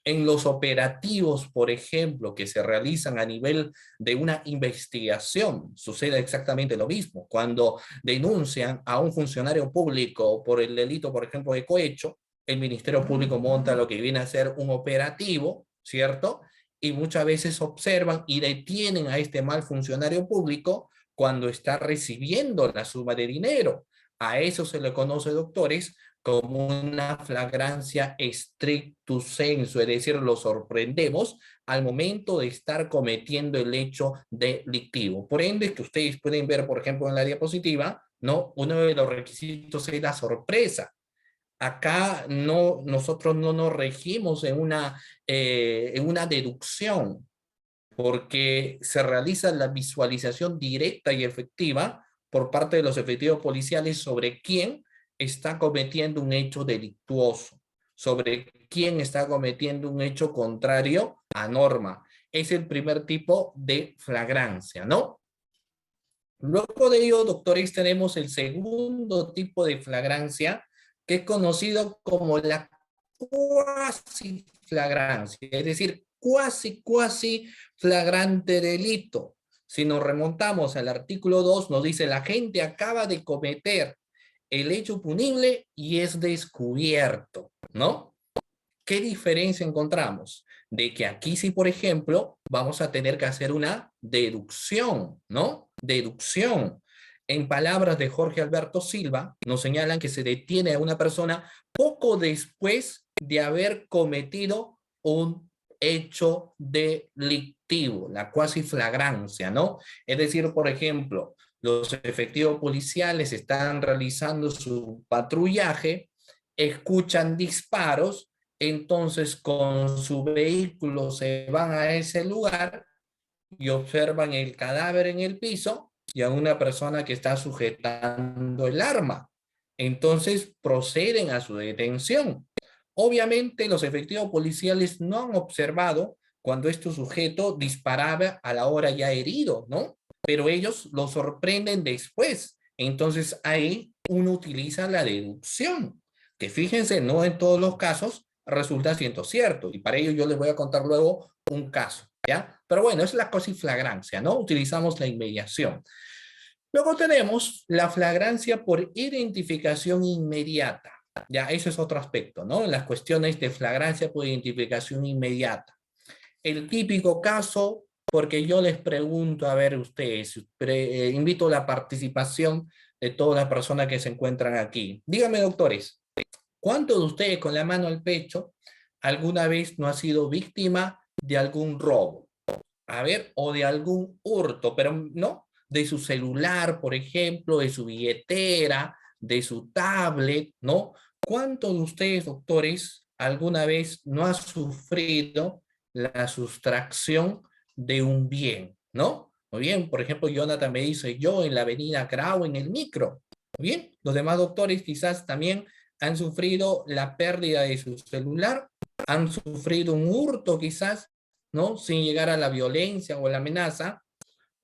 En los operativos, por ejemplo, que se realizan a nivel de una investigación, sucede exactamente lo mismo. Cuando denuncian a un funcionario público por el delito, por ejemplo, de cohecho, el Ministerio Público monta lo que viene a ser un operativo, ¿cierto? Y muchas veces observan y detienen a este mal funcionario público cuando está recibiendo la suma de dinero. A eso se le conoce, doctores, como una flagrancia stricto sensu, es decir, lo sorprendemos al momento de estar cometiendo el hecho delictivo. Por ende, que ustedes pueden ver, por ejemplo, en la diapositiva, ¿no? Uno de los requisitos es la sorpresa. Acá no, nosotros no nos regimos en una deducción, porque se realiza la visualización directa y efectiva por parte de los efectivos policiales sobre quién está cometiendo un hecho delictuoso, sobre quién está cometiendo un hecho contrario a norma. Es el primer tipo de flagrancia, ¿no? Luego de ello, doctores, tenemos el segundo tipo de flagrancia, que es conocido como la cuasi flagrancia, es decir, cuasi flagrante delito. Si nos remontamos al artículo 2, nos dice la gente acaba de cometer el hecho punible y es descubierto, ¿no? ¿Qué diferencia encontramos? De que aquí sí, por ejemplo, vamos a tener que hacer una deducción, ¿no? Deducción. En palabras de Jorge Alberto Silva, nos señalan que se detiene a una persona poco después de haber cometido un hecho delictivo, la cuasi flagrancia, ¿no? Es decir, por ejemplo, los efectivos policiales están realizando su patrullaje, escuchan disparos, entonces con su vehículo se van a ese lugar y observan el cadáver en el piso y a una persona que está sujetando el arma. Entonces proceden a su detención. Obviamente los efectivos policiales no han observado cuando este sujeto disparaba a la hora ya herido, ¿no? Pero ellos lo sorprenden después. Entonces ahí uno utiliza la deducción, que fíjense, no en todos los casos resulta siendo cierto. Y para ello yo les voy a contar luego un caso, ¿ya? Pero bueno, es la cosiflagrancia, ¿no? Utilizamos la inmediación. Luego tenemos la flagrancia por identificación inmediata. Ya, eso es otro aspecto, ¿no? Las cuestiones de flagrancia por identificación inmediata. El típico caso, porque yo les pregunto, a ver ustedes, invito a la participación de todas las personas que se encuentran aquí. Díganme, doctores, ¿cuántos de ustedes con la mano al pecho alguna vez no ha sido víctima de algún robo? A ver, o de algún hurto, pero no, de su celular, por ejemplo, de su billetera, de su tablet, ¿no? ¿Cuántos de ustedes, doctores, alguna vez no ha sufrido la sustracción de un bien, ¿no? Muy bien, por ejemplo, Jonathan me dice, yo en la avenida Grau, en el micro. Muy bien, los demás doctores quizás también han sufrido la pérdida de su celular, han sufrido un hurto quizás, ¿no? Sin llegar a la violencia o la amenaza.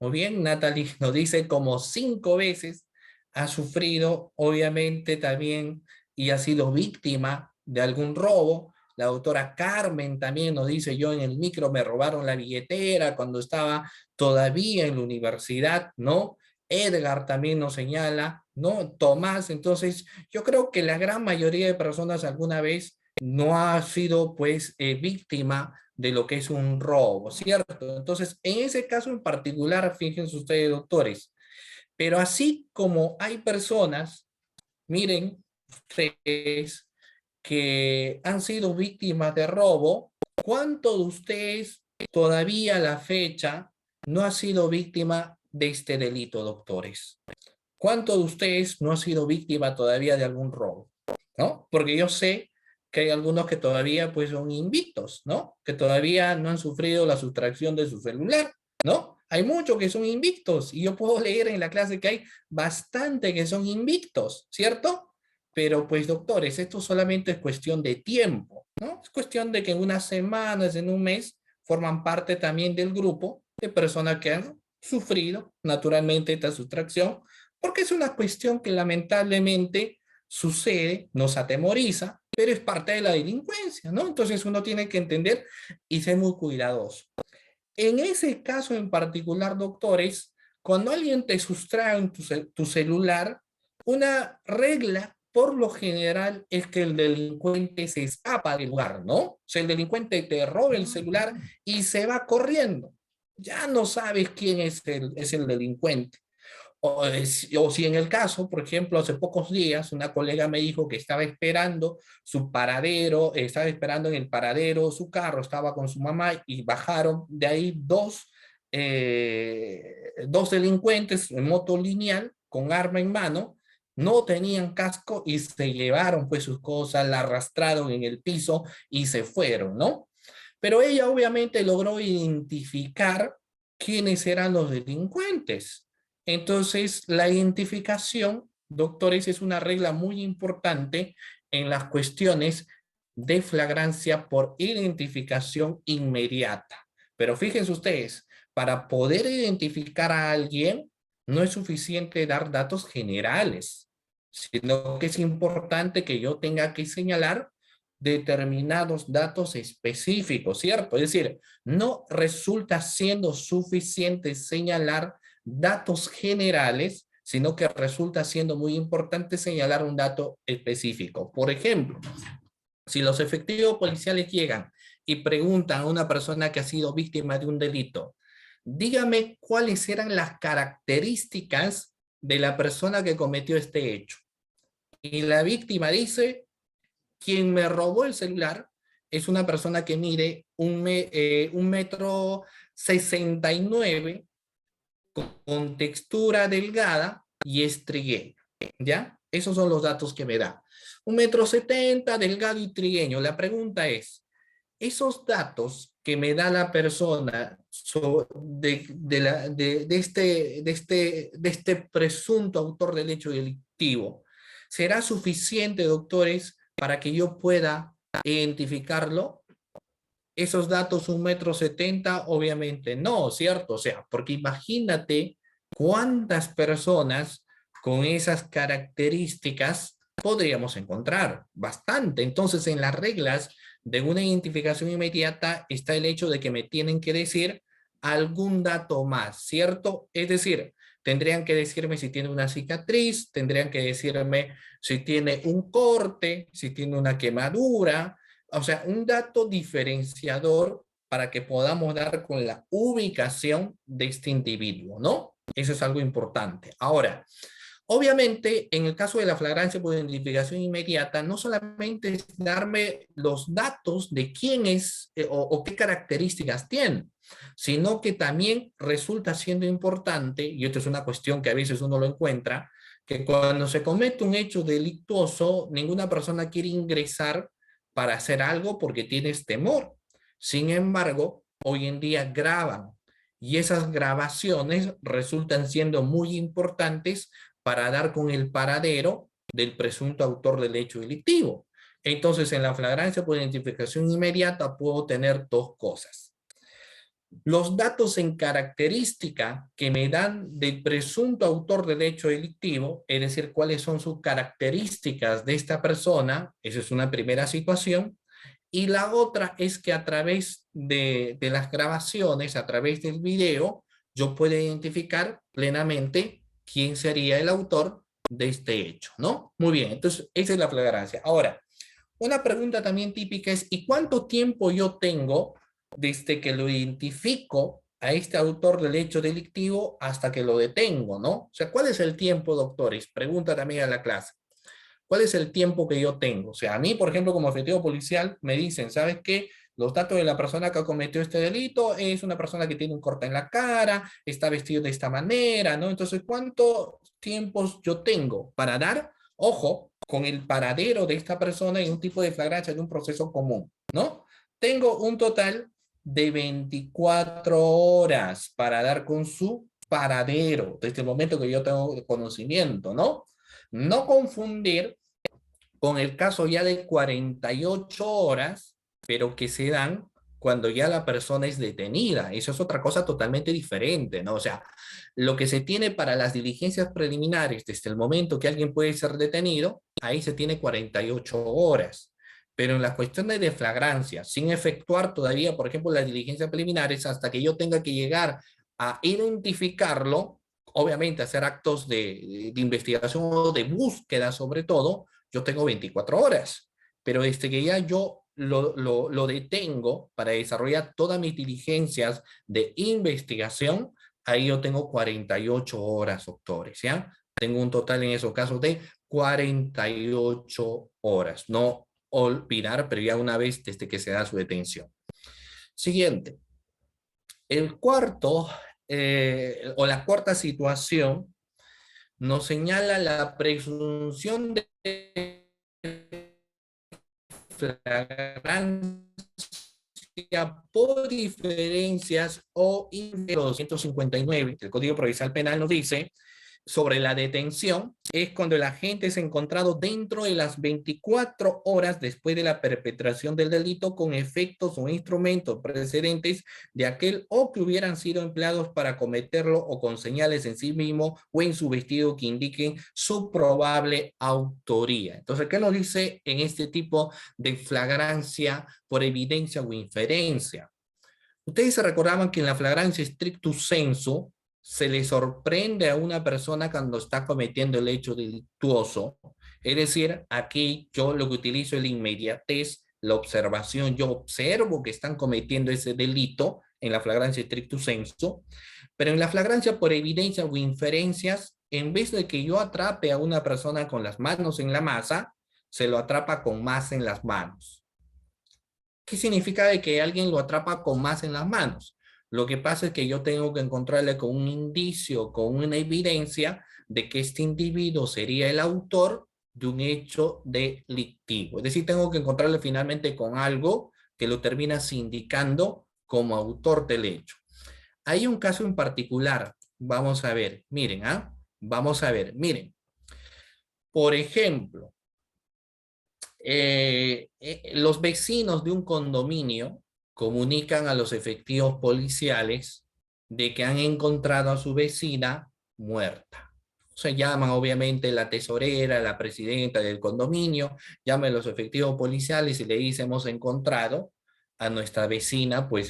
Muy bien, Natalie nos dice como 5 veces ha sufrido, obviamente también, y ha sido víctima de algún robo. La doctora Carmen también nos dice, yo en el micro me robaron la billetera cuando estaba todavía en la universidad, ¿no? Edgar también nos señala, ¿no? Tomás, entonces yo creo que la gran mayoría de personas alguna vez no ha sido pues víctima de lo que es un robo, ¿cierto? Entonces, en ese caso en particular, fíjense ustedes, doctores, pero así como hay personas, miren ustedes, que han sido víctimas de robo, ¿cuántos de ustedes todavía a la fecha no ha sido víctima de este delito, doctores? ¿Cuántos de ustedes no ha sido víctima todavía de algún robo? ¿No? Porque yo sé que hay algunos que todavía pues son invictos, ¿no? Que todavía no han sufrido la sustracción de su celular, ¿no? Hay muchos que son invictos y yo puedo leer en la clase que hay bastante que son invictos, ¿cierto? Pero pues doctores, esto solamente es cuestión de tiempo, ¿no? Es cuestión de que en unas semanas, en un mes, forman parte también del grupo de personas que han sufrido naturalmente esta sustracción, porque es una cuestión que lamentablemente sucede, nos atemoriza, pero es parte de la delincuencia, ¿no? Entonces uno tiene que entender y ser muy cuidadoso. En ese caso en particular, doctores, cuando alguien te sustrae tu celular, una regla por lo general es que el delincuente se escapa del lugar, ¿no? O sea, el delincuente te roba el celular y se va corriendo. Ya no sabes quién es el delincuente. O si en el caso, por ejemplo, hace pocos días una colega me dijo que estaba esperando su paradero, estaba esperando en el paradero su carro, estaba con su mamá y bajaron de ahí dos delincuentes en moto lineal con arma en mano, no tenían casco y se llevaron pues sus cosas, la arrastraron en el piso y se fueron, ¿no? Pero ella obviamente logró identificar quiénes eran los delincuentes. Entonces, la identificación, doctores, es una regla muy importante en las cuestiones de flagrancia por identificación inmediata. Pero fíjense ustedes, para poder identificar a alguien, no es suficiente dar datos generales, sino que es importante que yo tenga que señalar determinados datos específicos, ¿cierto? Es decir, no resulta siendo suficiente señalar datos generales, sino que resulta siendo muy importante señalar un dato específico. Por ejemplo, si los efectivos policiales llegan y preguntan a una persona que ha sido víctima de un delito, dígame cuáles eran las características de la persona que cometió este hecho. Y la víctima dice, quien me robó el celular es una persona que mide 1,69 m, con textura delgada y es trigueño, ¿ya? Esos son los datos que me da. 1,70 m, delgado y trigueño. La pregunta es, esos datos que me da la persona de este presunto autor del hecho delictivo, ¿será suficiente, doctores, para que yo pueda identificarlo? ¿Esos datos 1,70 m? Obviamente no, ¿cierto? O sea, porque imagínate cuántas personas con esas características podríamos encontrar. Bastante. Entonces, en las reglas de una identificación inmediata está el hecho de que me tienen que decir algún dato más, ¿cierto? Es decir, tendrían que decirme si tiene una cicatriz, tendrían que decirme si tiene un corte, si tiene una quemadura, o sea, un dato diferenciador para que podamos dar con la ubicación de este individuo, ¿no? Eso es algo importante. Ahora, obviamente, en el caso de la flagrancia por identificación inmediata, no solamente es darme los datos de quién es o qué características tiene, sino que también resulta siendo importante, y esto es una cuestión que a veces uno lo encuentra, que cuando se comete un hecho delictuoso, ninguna persona quiere ingresar para hacer algo porque tienes temor. Sin embargo, hoy en día graban y esas grabaciones resultan siendo muy importantes para dar con el paradero del presunto autor del hecho delictivo. Entonces, en la flagrancia por identificación inmediata puedo tener dos cosas. Los datos en característica que me dan del presunto autor del hecho delictivo, es decir, cuáles son sus características de esta persona, esa es una primera situación. Y la otra es que a través de las grabaciones, a través del video, yo puedo identificar plenamente quién sería el autor de este hecho, ¿no? Muy bien, entonces esa es la flagrancia. Ahora, una pregunta también típica es, ¿y cuánto tiempo yo tengo desde que lo identifico a este autor del hecho delictivo hasta que lo detengo, ¿no? O sea, ¿cuál es el tiempo, doctores? Pregunta también a la clase. ¿Cuál es el tiempo que yo tengo? O sea, a mí, por ejemplo, como efectivo policial, me dicen, ¿sabes qué? Los datos de la persona que cometió este delito es una persona que tiene un corte en la cara, está vestido de esta manera, ¿no? Entonces, ¿cuántos tiempos yo tengo para dar, ojo, con el paradero de esta persona en un tipo de flagrancia de un proceso común, ¿no? Tengo un total de 24 horas para dar con su paradero, desde el momento que yo tengo conocimiento, ¿no? No confundir con el caso ya de 48 horas, pero que se dan cuando ya la persona es detenida. Eso es otra cosa totalmente diferente, ¿no? O sea, lo que se tiene para las diligencias preliminares desde el momento que alguien puede ser detenido, ahí se tiene 48 horas. Pero en las cuestiones de flagrancia, sin efectuar todavía, por ejemplo, las diligencias preliminares, hasta que yo tenga que llegar a identificarlo, obviamente hacer actos de investigación o de búsqueda sobre todo, yo tengo 24 horas, pero desde que ya yo lo detengo para desarrollar todas mis diligencias de investigación, ahí yo tengo 48 horas, doctores, ¿ya? Tengo un total en esos casos de 48 horas. No olvidar, pero ya una vez desde que se da su detención. Siguiente. El cuarto, o la cuarta situación, nos señala la presunción de flagrancia por diferencias o 259 del Código Procesal Penal nos dice sobre la detención es cuando el agente es encontrado dentro de las 24 horas después de la perpetración del delito con efectos o instrumentos precedentes de aquel o que hubieran sido empleados para cometerlo o con señales en sí mismo o en su vestido que indiquen su probable autoría. Entonces, ¿qué nos dice en este tipo de flagrancia por evidencia o inferencia? Ustedes se recordaban que en la flagrancia stricto sensu se le sorprende a una persona cuando está cometiendo el hecho delictuoso. Es decir, aquí yo lo que utilizo es la inmediatez, la observación. Yo observo que están cometiendo ese delito en la flagrancia stricto sensu, pero en la flagrancia por evidencia o inferencias, en vez de que yo atrape a una persona con las manos en la masa, se lo atrapa con masa en las manos. ¿Qué significa de que alguien lo atrapa con más en las manos? Lo que pasa es que yo tengo que encontrarle con un indicio, con una evidencia de que este individuo sería el autor de un hecho delictivo. Es decir, tengo que encontrarle finalmente con algo que lo termina sindicando como autor del hecho. Hay un caso en particular, vamos a ver, miren, vamos a ver, miren. Por ejemplo, los vecinos de un condominio comunican a los efectivos policiales de que han encontrado a su vecina muerta. O sea, llaman obviamente la tesorera, la presidenta del condominio, llaman a los efectivos policiales y le dicen, hemos encontrado a nuestra vecina, pues,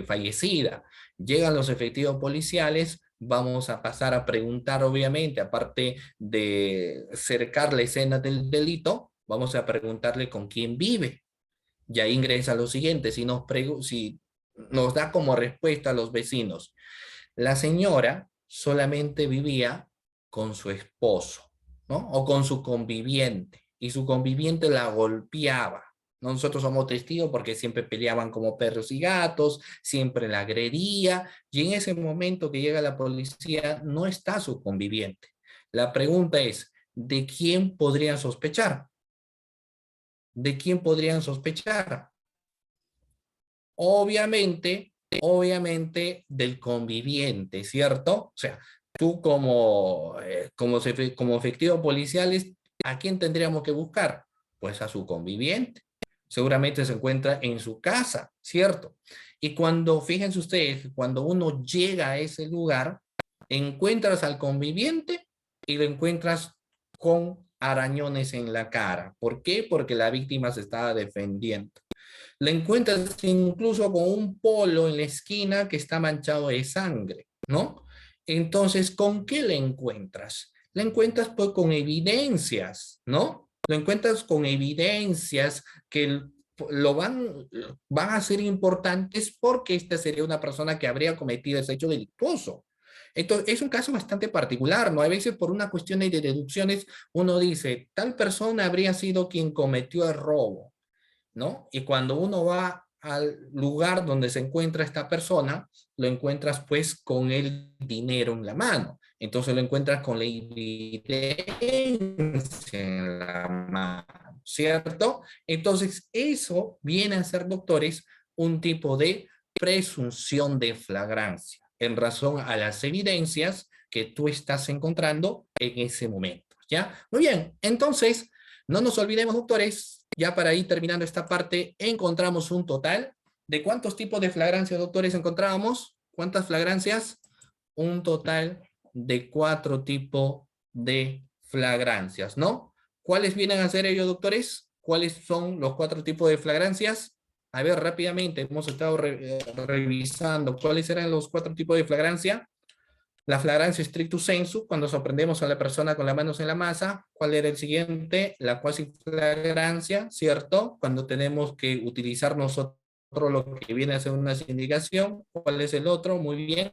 fallecida. Llegan los efectivos policiales, vamos a pasar a preguntar, obviamente, aparte de cercar la escena del delito, vamos a preguntarle con quién vive. Y ahí ingresa lo siguiente, si nos da como respuesta a los vecinos, la señora solamente vivía con su esposo, ¿no? O con su conviviente, y su conviviente la golpeaba. Nosotros somos testigos porque siempre peleaban como perros y gatos, siempre la agredía, y en ese momento que llega la policía no está su conviviente. La pregunta es, ¿de quién podrían sospechar? ¿De quién podrían sospechar? Obviamente del conviviente, ¿cierto? O sea, tú como efectivos policiales, ¿a quién tendríamos que buscar? Pues a su conviviente. Seguramente se encuentra en su casa, ¿cierto? Y fíjense ustedes, cuando uno llega a ese lugar, encuentras al conviviente y lo encuentras con arañones en la cara. ¿Por qué? Porque la víctima se estaba defendiendo. La encuentras incluso con un polo en la esquina que está manchado de sangre, ¿no? Entonces, ¿con qué la encuentras? La encuentras pues con evidencias, ¿no? Lo encuentras con evidencias que van a ser importantes porque esta sería una persona que habría cometido ese hecho delictuoso. Entonces, es un caso bastante particular, ¿no? A veces por una cuestión de deducciones uno dice, tal persona habría sido quien cometió el robo, ¿no? Y cuando uno va al lugar donde se encuentra esta persona, lo encuentras pues con el dinero en la mano. Entonces lo encuentras con la evidencia en la mano, ¿cierto? Entonces eso viene a ser, doctores, un tipo de presunción de flagrancia en razón a las evidencias que tú estás encontrando en ese momento, ¿ya? Muy bien, entonces, no nos olvidemos, doctores, ya para ir terminando esta parte, encontramos un total de ¿cuántos tipos de flagrancias, doctores, encontrábamos? ¿Cuántas flagrancias? Un total de 4 tipos de flagrancias, ¿no? ¿Cuáles vienen a ser ellos, doctores? ¿Cuáles son los 4 tipos de flagrancias? A ver, rápidamente, hemos estado revisando cuáles eran los 4 tipos de flagrancia. La flagrancia stricto sensu, cuando sorprendemos a la persona con las manos en la masa. ¿Cuál era el siguiente? La cuasiflagrancia, ¿cierto? Cuando tenemos que utilizar nosotros lo que viene a ser una indicación. ¿Cuál es el otro? Muy bien.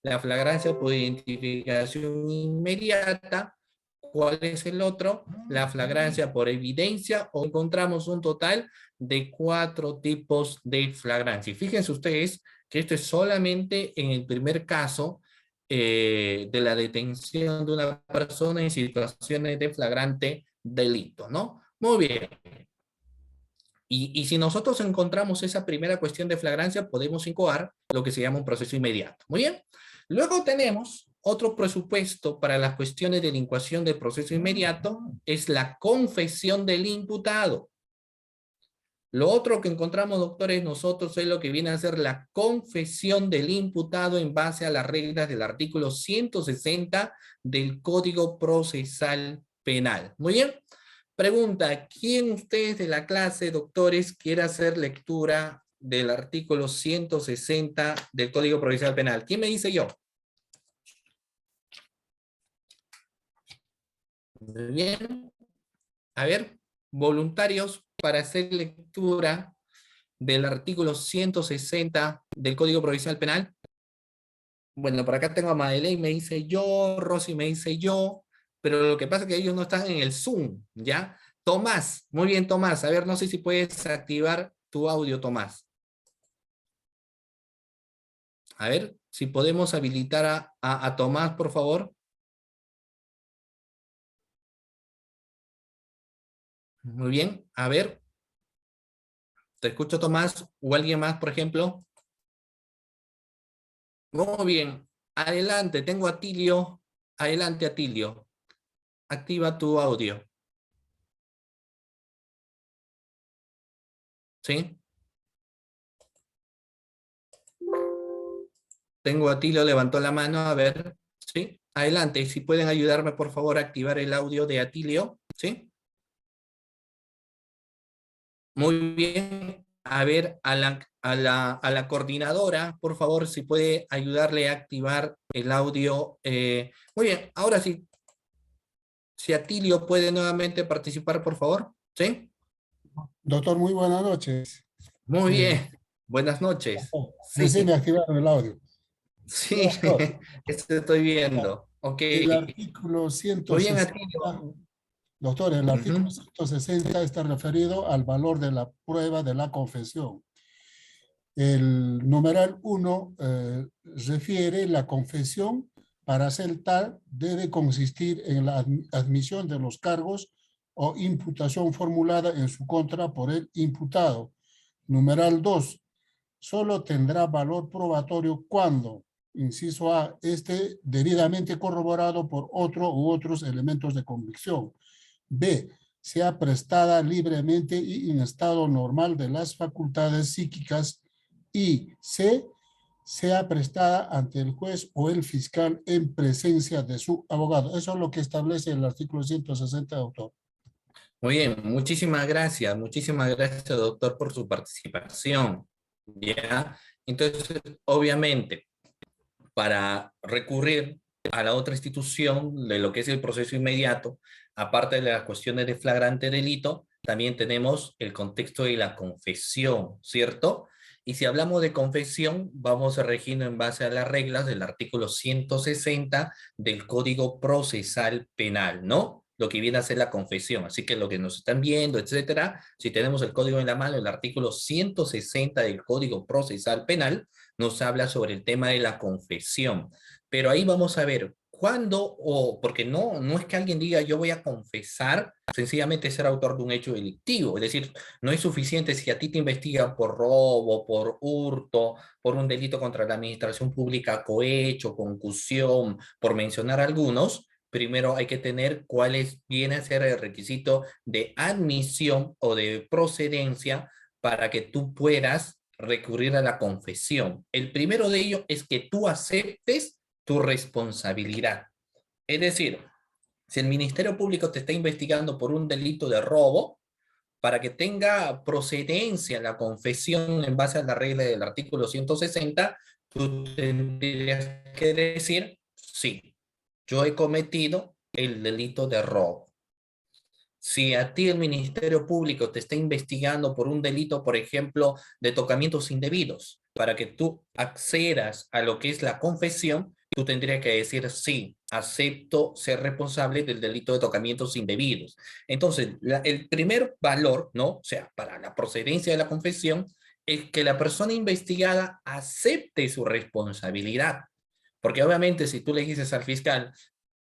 La flagrancia por identificación inmediata. ¿Cuál es el otro? La flagrancia por evidencia, o encontramos un total de 4 tipos de flagrancia. Y fíjense ustedes que esto es solamente en el primer caso de la detención de una persona en situaciones de flagrante delito, ¿no? Muy bien. Y si nosotros encontramos esa primera cuestión de flagrancia, podemos incoar lo que se llama un proceso inmediato. Muy bien. Luego tenemos otro presupuesto para las cuestiones de delincuación del proceso inmediato, es la confesión del imputado. Lo otro que encontramos, doctores, nosotros es lo que viene a ser la confesión del imputado en base a las reglas del artículo 160 del Código Procesal Penal. Muy bien. Pregunta, ¿quién ustedes de la clase, doctores, quiere hacer lectura del artículo 160 del Código Procesal Penal? ¿Quién me dice yo? Muy bien. A ver, voluntarios para hacer lectura del artículo 160 del Código Procesal Penal. Bueno, por acá tengo a Madeleine, me dice yo, Rosy me dice yo, pero lo que pasa es que ellos no están en el Zoom, ¿ya? Tomás, muy bien, Tomás. A ver, no sé si puedes activar tu audio, Tomás. A ver, si podemos habilitar a Tomás, por favor. Muy bien, a ver. Te escucho, Tomás, o alguien más, por ejemplo. Muy bien, adelante, tengo a Tilio. Adelante, Atilio. Activa tu audio. ¿Sí? Tengo a Atilio, levantó la mano, a ver, ¿sí? Adelante, si pueden ayudarme, por favor, a activar el audio de Atilio, ¿sí? Muy bien. A ver, a la coordinadora, por favor, si puede ayudarle a activar el audio. Muy bien, ahora sí, si Atilio puede nuevamente participar, por favor, ¿sí? Doctor, muy buenas noches. Muy Eh, bien, buenas noches. Recién me Sí, activaron el audio. sí, Doctor, esto estoy viendo. Ok, el artículo muy bien, 160, Atilio. doctor, el artículo Ujú. 160 está referido al valor de la prueba de la confesión. El numeral 1 refiere la confesión para ser tal debe consistir en la admisión de los cargos o imputación formulada en su contra por el imputado. Numeral 2, solo tendrá valor probatorio cuando, inciso A, esté debidamente corroborado por otro u otros elementos de convicción. B, sea prestada libremente y en estado normal de las facultades psíquicas. Y C, sea prestada ante el juez o el fiscal en presencia de su abogado. Eso es lo que establece el artículo 160, doctor. Muy bien, muchísimas gracias, doctor, por su participación. ¿Ya? Entonces, obviamente, para recurrir a la otra institución de lo que es el proceso inmediato, aparte de las cuestiones de flagrante delito, también tenemos el contexto de la confesión, ¿cierto? Y si hablamos de confesión, vamos a regirnos en base a las reglas del artículo 160 del Código Procesal Penal, ¿no? Lo que viene a ser la confesión. Así que lo que nos están viendo, etcétera, si tenemos el código en la mano, el artículo 160 del Código Procesal Penal, nos habla sobre el tema de la confesión. Pero ahí vamos a ver cuándo, o porque no es que alguien diga yo voy a confesar sencillamente ser autor de un hecho delictivo. Es decir, no es suficiente si a ti te investigan por robo, por hurto, por un delito contra la administración pública, cohecho, concusión, por mencionar algunos. Primero hay que tener viene a ser el requisito de admisión o de procedencia para que tú puedas recurrir a la confesión. El primero de ellos es que tú aceptes tu responsabilidad. Es decir, si el Ministerio Público te está investigando por un delito de robo, para que tenga procedencia la confesión en base a la regla del artículo 160, tú tendrías que decir, sí, yo he cometido el delito de robo. Si a ti el Ministerio Público te está investigando por un delito, por ejemplo, de tocamientos indebidos, para que tú accedas a lo que es la confesión, tú tendrías que decir, sí, acepto ser responsable del delito de tocamientos indebidos. Entonces, el primer valor, ¿no? O sea, para la procedencia de la confesión, es que la persona investigada acepte su responsabilidad. Porque obviamente si tú le dices al fiscal,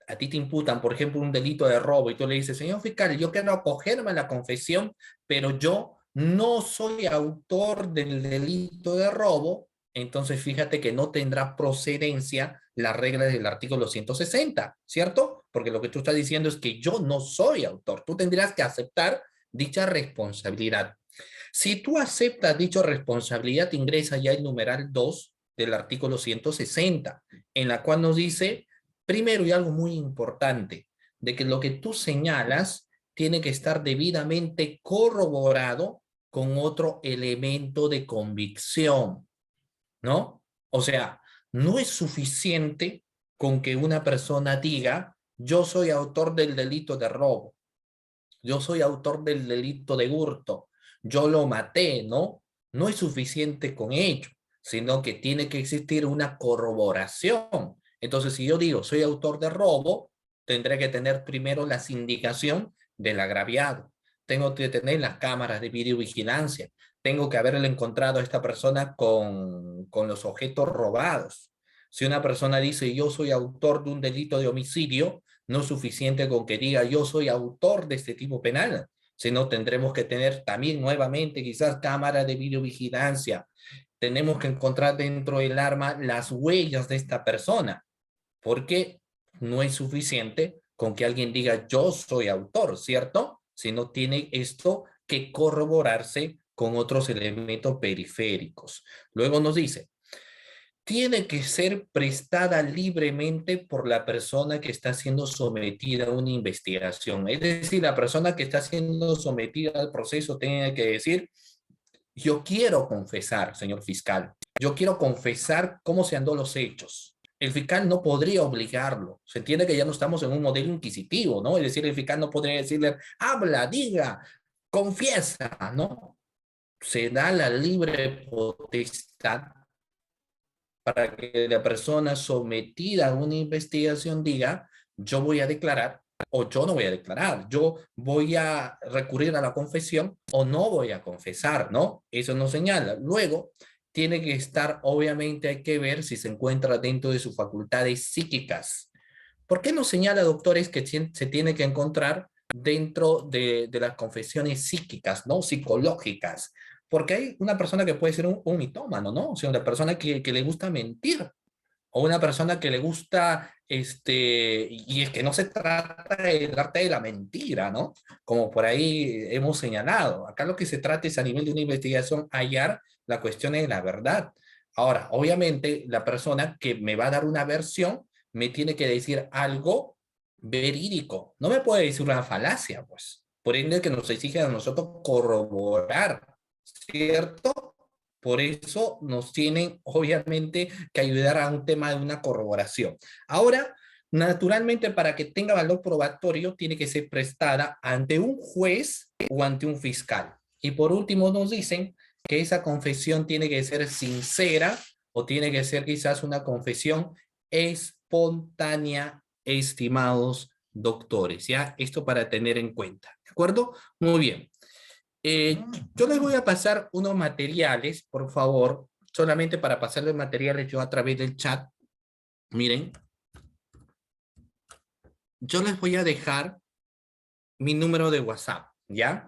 a ti te imputan, por ejemplo, un delito de robo y tú le dices, señor fiscal, yo quiero acogerme a la confesión, pero yo no soy autor del delito de robo, entonces fíjate que no tendrá procedencia las reglas del artículo 160, ¿cierto? Porque lo que tú estás diciendo es que yo no soy autor, tú tendrás que aceptar dicha responsabilidad. Si tú aceptas dicha responsabilidad, ingresa ya el numeral 2 del artículo 160, en la cual nos dice, primero y algo muy importante, de que lo que tú señalas tiene que estar debidamente corroborado con otro elemento de convicción, ¿no? O sea, no es suficiente con que una persona diga, yo soy autor del delito de robo, yo soy autor del delito de hurto, yo lo maté, ¿no? No es suficiente con ello, sino que tiene que existir una corroboración. Entonces, si yo digo soy autor de robo, tendré que tener primero la sindicación del agraviado. Tengo que tener las cámaras de videovigilancia. Tengo que haberle encontrado a esta persona con los objetos robados. Si una persona dice yo soy autor de un delito de homicidio, no es suficiente con que diga yo soy autor de este tipo penal, sino tendremos que tener también nuevamente quizás cámaras de videovigilancia. Tenemos que encontrar dentro del arma las huellas de esta persona, porque no es suficiente con que alguien diga yo soy autor, ¿cierto? Sino tiene esto que corroborarse con otros elementos periféricos. Luego nos dice, tiene que ser prestada libremente por la persona que está siendo sometida a una investigación. Es decir, la persona que está siendo sometida al proceso tiene que decir, yo quiero confesar, señor fiscal, yo quiero confesar cómo se han dado los hechos. El fiscal no podría obligarlo. Se entiende que ya no estamos en un modelo inquisitivo, ¿no? Es decir, el fiscal no podría decirle, habla, diga, confiesa, ¿no? Se da la libre potestad para que la persona sometida a una investigación diga, yo voy a declarar o yo no voy a declarar, yo voy a recurrir a la confesión o no voy a confesar, ¿no? Eso nos señala. Luego, tiene que estar, obviamente hay que ver si se encuentra dentro de sus facultades psíquicas. ¿Por qué nos señala, doctores, que se tiene que encontrar dentro de las confesiones psíquicas, ¿no? Psicológicas? Porque hay una persona que puede ser un mitómano, ¿no? O sea, una persona que le gusta mentir, o una persona que le gusta, y es que no se trata del arte de la mentira, ¿no? Como por ahí hemos señalado. Acá lo que se trata es a nivel de una investigación hallar la cuestión de la verdad. Ahora, obviamente, la persona que me va a dar una versión me tiene que decir algo verídico. No me puede decir una falacia, pues. Por ende, que nos exige a nosotros corroborar, ¿cierto? Por eso nos tienen, obviamente, que ayudar a un tema de una corroboración. Ahora, naturalmente, para que tenga valor probatorio, tiene que ser prestada ante un juez o ante un fiscal. Y por último, nos dicen que esa confesión tiene que ser sincera o tiene que ser quizás una confesión espontánea, estimados doctores, ¿ya? Esto para tener en cuenta, ¿de acuerdo? Muy bien. Yo les voy a pasar unos materiales, por favor, solamente para pasarles materiales yo a través del chat. Miren, yo les voy a dejar mi número de WhatsApp, ¿ya?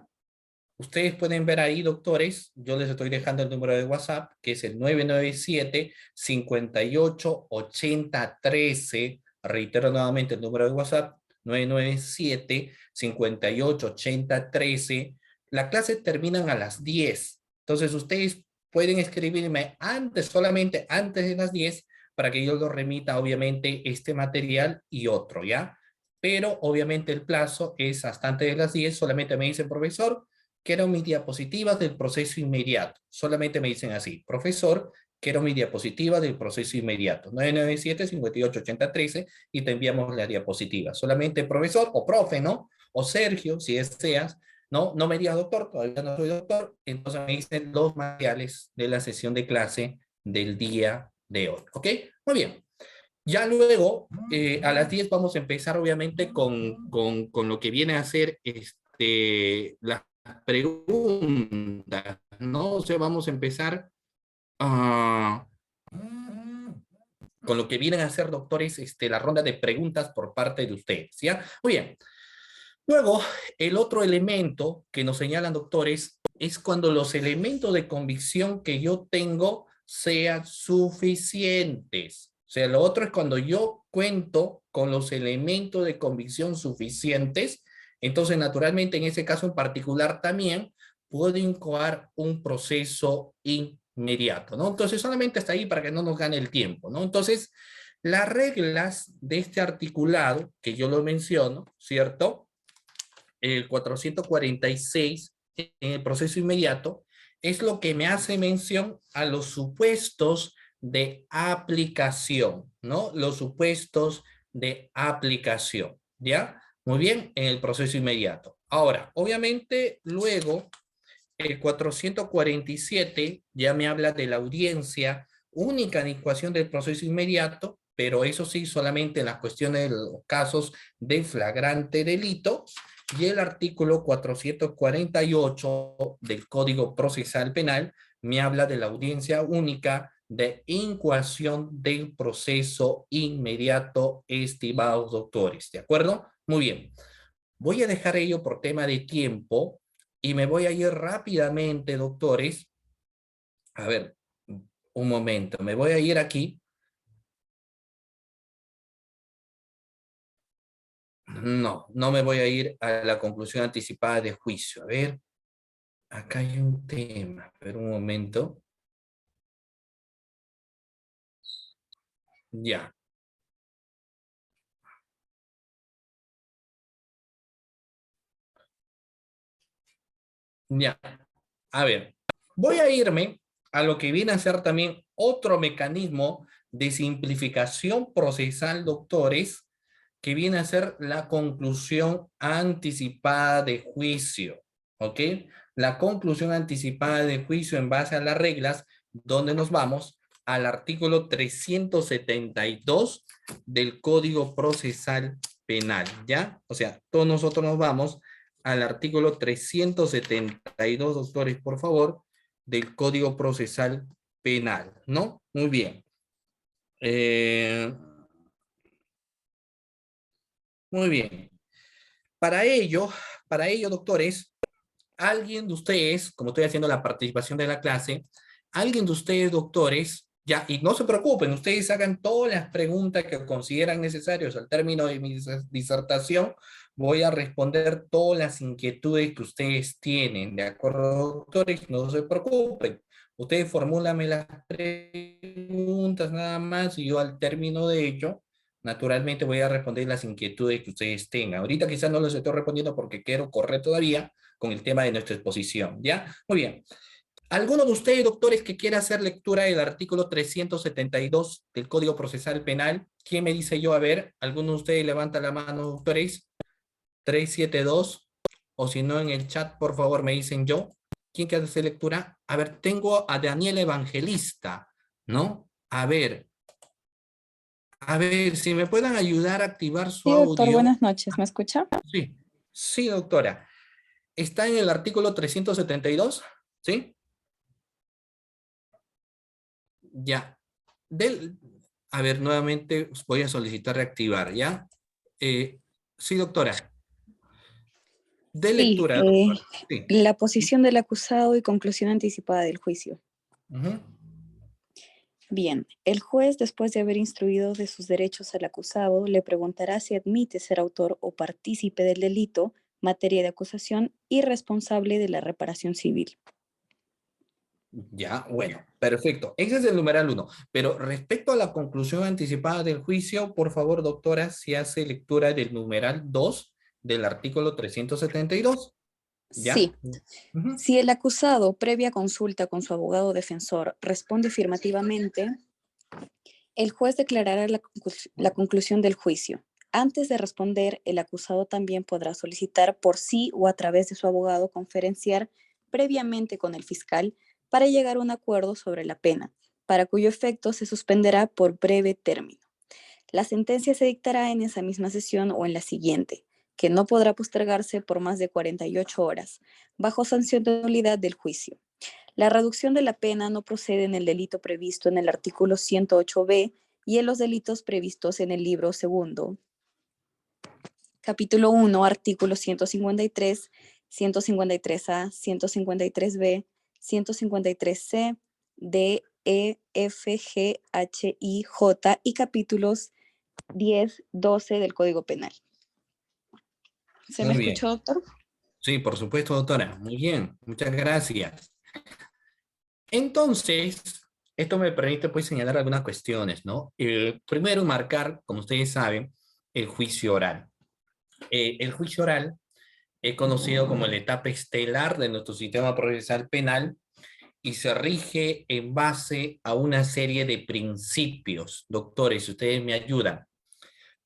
Ustedes pueden ver ahí, doctores, yo les estoy dejando el número de WhatsApp, que es el 997-588013. Reitero nuevamente el número de WhatsApp, 997-588013. La clase terminan a las 10. Entonces, ustedes pueden escribirme antes, solamente antes de las 10, para que yo lo remita, obviamente, este material y otro, ¿ya? Pero, obviamente, el plazo es hasta antes de las 10. Solamente me dicen, profesor, quiero mis diapositivas del proceso inmediato. Solamente me dicen así, profesor, quiero mi diapositiva del proceso inmediato. 997-588013 y te enviamos la diapositiva. Solamente profesor o profe, ¿no? O Sergio, si deseas. No, no me digas doctor, todavía no soy doctor. Entonces me dicen los materiales de la sesión de clase del día de hoy. ¿Ok? Muy bien. Ya luego, a las 10 vamos a empezar obviamente con lo que viene a ser las preguntas, ¿no? O sea, vamos a empezar con lo que vienen a ser, doctores, la ronda de preguntas por parte de ustedes, ¿ya? Muy bien. Luego, el otro elemento que nos señalan, doctores, es cuando los elementos de convicción que yo tengo sean suficientes. O sea, lo otro es cuando yo cuento con los elementos de convicción suficientes. Entonces, naturalmente, en ese caso en particular también puedo incoar un proceso inmediato, ¿no? Entonces, solamente hasta ahí para que no nos gane el tiempo, ¿no? Entonces, las reglas de este articulado, que yo lo menciono, ¿cierto? El 446 en el proceso inmediato, es lo que me hace mención a los supuestos de aplicación, ¿no? Los supuestos de aplicación, ¿ya? Muy bien, en el proceso inmediato. Ahora, obviamente, luego, el 447 ya me habla de la audiencia única en ecuación del proceso inmediato, pero eso sí, solamente en las cuestiones de los casos de flagrante delito, y el artículo 448 del Código Procesal Penal me habla de la audiencia única de incoación del proceso inmediato, estimados doctores, ¿de acuerdo? Muy bien. Voy a dejar ello por tema de tiempo y me voy a ir rápidamente, doctores. A ver, un momento, me voy a ir aquí. No, no me voy a ir a la conclusión anticipada de juicio. A ver, acá hay un tema, pero un momento. Ya. Ya. A ver, voy a irme a lo que viene a ser también otro mecanismo de simplificación procesal, doctores, que viene a ser la conclusión anticipada de juicio, ¿ok? La conclusión anticipada de juicio en base a las reglas, donde nos vamos al artículo 372 del Código Procesal Penal, ¿ya? O sea, todos nosotros nos vamos al artículo 372, doctores, por favor, del Código Procesal Penal, ¿no? Muy bien. Muy bien. Para ello, doctores, alguien de ustedes, como estoy haciendo la participación de la clase, alguien de ustedes, doctores, ya, y no se preocupen, ustedes hagan todas las preguntas que consideran necesarias al término de mi disertación, voy a responder todas las inquietudes que ustedes tienen, ¿de acuerdo, doctores? No se preocupen, ustedes formúlame las preguntas nada más y yo al término de ello, naturalmente voy a responder las inquietudes que ustedes tengan. Ahorita quizás no les estoy respondiendo porque quiero correr todavía con el tema de nuestra exposición, ¿ya? Muy bien. ¿Alguno de ustedes, doctores, que quiera hacer lectura del artículo 372 del Código Procesal Penal? ¿Quién me dice yo? A ver, ¿alguno de ustedes levanta la mano, doctores? 372, o si no en el chat, por favor, me dicen yo. ¿Quién quiere hacer lectura? A ver, tengo a Daniel Evangelista, ¿no? A ver, si me puedan ayudar a activar su Sí, doctor, audio. buenas noches. ¿Me escucha? Sí, sí, doctora. Está en el artículo 372, ¿sí? Ya. A ver, nuevamente voy a solicitar reactivar, ¿ya? Sí, doctora. De Sí, lectura, doctora. Sí. la posición del acusado y conclusión anticipada del juicio. Ujú. Bien, el juez, después de haber instruido de sus derechos al acusado, le preguntará si admite ser autor o partícipe del delito, materia de acusación y responsable de la reparación civil. Ya, bueno, perfecto. Ese es el numeral 1. Pero respecto a la conclusión anticipada del juicio, por favor, doctora, si hace lectura del numeral 2 del artículo 372. ¿Ya? Sí, Ujú. si el acusado, previa consulta con su abogado defensor, responde afirmativamente, el juez declarará la conclusión del juicio. Antes de responder, el acusado también podrá solicitar por sí o a través de su abogado conferenciar previamente con el fiscal para llegar a un acuerdo sobre la pena, para cuyo efecto se suspenderá por breve término. La sentencia se dictará en esa misma sesión o en la siguiente, que no podrá postergarse por más de 48 horas, bajo sanción de nulidad del juicio. La reducción de la pena no procede en el delito previsto en el artículo 108b y en los delitos previstos en el libro segundo, capítulo 1, artículos 153, 153A, 153B, 153C, D, E, F, G, H, I, J y capítulos 10, 12 del Código Penal. ¿Se me Muy bien. escuchó, doctor? Sí, por supuesto, doctora. Muy bien, muchas gracias. Entonces, esto me permite pues señalar algunas cuestiones, ¿no? Primero, marcar, como ustedes saben, el juicio oral. El juicio oral es conocido como la etapa estelar de nuestro sistema procesal penal y se rige en base a una serie de principios. Doctores, si ustedes me ayudan,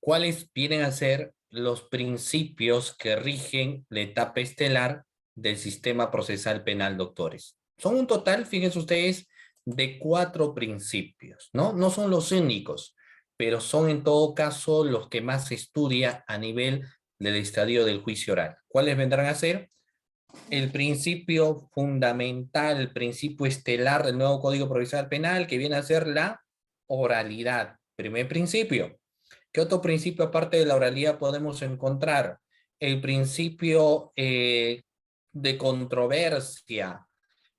¿cuáles vienen a ser los principios que rigen la etapa estelar del sistema procesal penal, doctores? Son un total, fíjense ustedes, de 4 principios, ¿no? No son los únicos, pero son en todo caso los que más se estudia a nivel del estadio del juicio oral. ¿Cuáles vendrán a ser? El principio fundamental, el principio estelar del nuevo Código Procesal Penal, que viene a ser la oralidad. Primer principio. ¿Qué otro principio aparte de la oralidad podemos encontrar? El principio de controversia,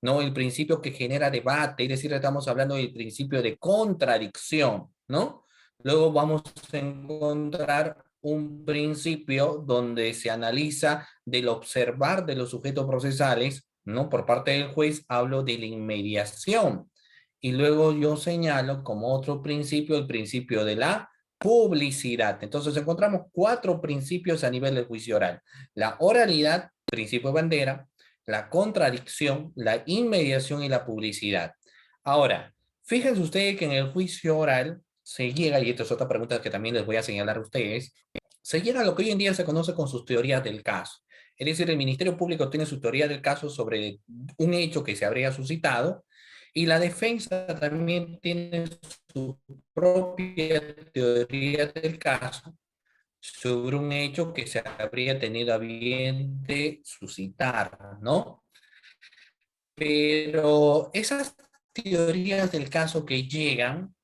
¿no? El principio que genera debate, es decir, estamos hablando del principio de contradicción, ¿no? Luego vamos a encontrar un principio donde se analiza del observar de los sujetos procesales, ¿no? Por parte del juez hablo de la inmediación. y luego yo señalo como otro principio el principio de la publicidad. Entonces encontramos 4 principios a nivel del juicio oral. La oralidad, principio bandera, la contradicción, la inmediación y la publicidad. Ahora, fíjense ustedes que en el juicio oral se llega, y esta es otra pregunta que también les voy a señalar a ustedes, se llega a lo que hoy en día se conoce con sus teorías del caso. Es decir, el Ministerio Público tiene su teoría del caso sobre un hecho que se habría suscitado, y la defensa también tiene su propia teoría del caso sobre un hecho que se habría tenido a bien de suscitar, ¿no? Pero esas teorías del caso que llegan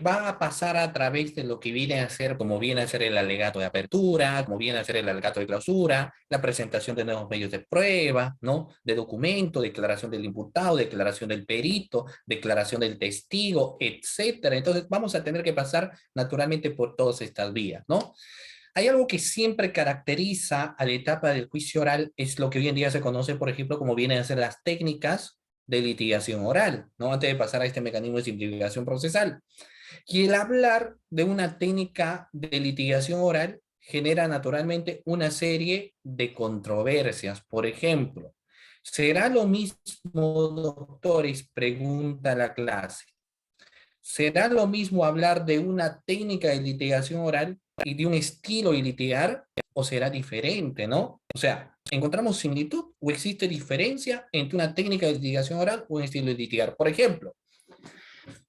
van a pasar a través de lo que viene a ser, como viene a ser el alegato de apertura, como viene a ser el alegato de clausura, la presentación de nuevos medios de prueba, ¿no? De documento, declaración del imputado, declaración del perito, declaración del testigo, etcétera. Entonces vamos a tener que pasar naturalmente por todas estas vías, ¿no? Hay algo que siempre caracteriza a la etapa del juicio oral, es lo que hoy en día se conoce, por ejemplo, como vienen a ser las técnicas de litigación oral, ¿no? Antes de pasar a este mecanismo de simplificación procesal. Y el hablar de una técnica de litigación oral genera naturalmente una serie de controversias. Por ejemplo, ¿será lo mismo, doctores? Pregunta la clase. ¿Será lo mismo hablar de una técnica de litigación oral y de un estilo de litigar, o será diferente, ¿no? O sea, ¿encontramos similitud o existe diferencia entre una técnica de litigación oral o un estilo de litigar? Por ejemplo,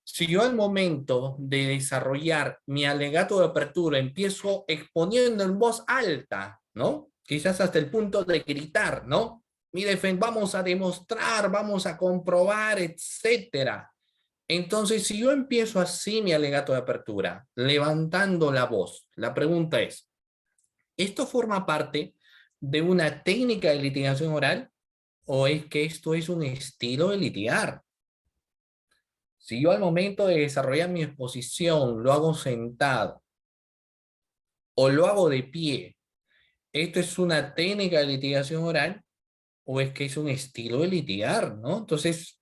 si yo al momento de desarrollar mi alegato de apertura empiezo exponiendo en voz alta, ¿no? Quizás hasta el punto de gritar, ¿no? Mi defensa, vamos a demostrar, vamos a comprobar, etcétera. Entonces, si yo empiezo así mi alegato de apertura, levantando la voz, la pregunta es, ¿esto forma parte de una técnica de litigación oral o es que esto es un estilo de litigar? Si yo al momento de desarrollar mi exposición lo hago sentado o lo hago de pie, ¿esto es una técnica de litigación oral o es que es un estilo de litigar, ¿no? Entonces,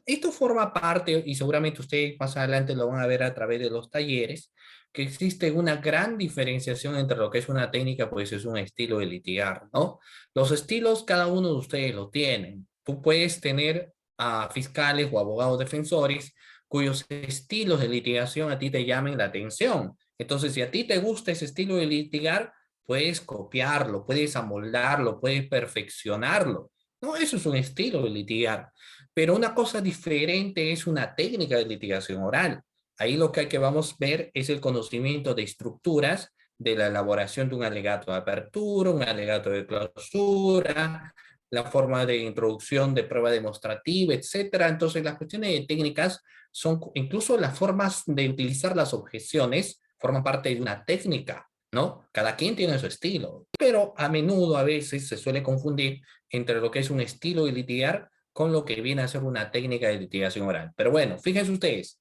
esto forma parte, y seguramente ustedes más adelante lo van a ver a través de los talleres, que existe una gran diferenciación entre lo que es una técnica, pues es un estilo de litigar, ¿no? Los estilos, cada uno de ustedes lo tienen. Tú puedes tener a fiscales o abogados defensores cuyos estilos de litigación a ti te llamen la atención. Entonces, si a ti te gusta ese estilo de litigar, puedes copiarlo, puedes amoldarlo, puedes perfeccionarlo. No, eso es un estilo de litigar. Pero una cosa diferente es una técnica de litigación oral. Ahí lo que vamos a ver es el conocimiento de estructuras de la elaboración de un alegato de apertura, un alegato de clausura, la forma de introducción de prueba demostrativa, etcétera. Entonces, las cuestiones de técnicas son, incluso las formas de utilizar las objeciones, forman parte de una técnica, ¿no? Cada quien tiene su estilo, pero a menudo, a veces, se suele confundir entre lo que es un estilo de litigar con lo que viene a ser una técnica de litigación oral. Pero bueno, fíjense ustedes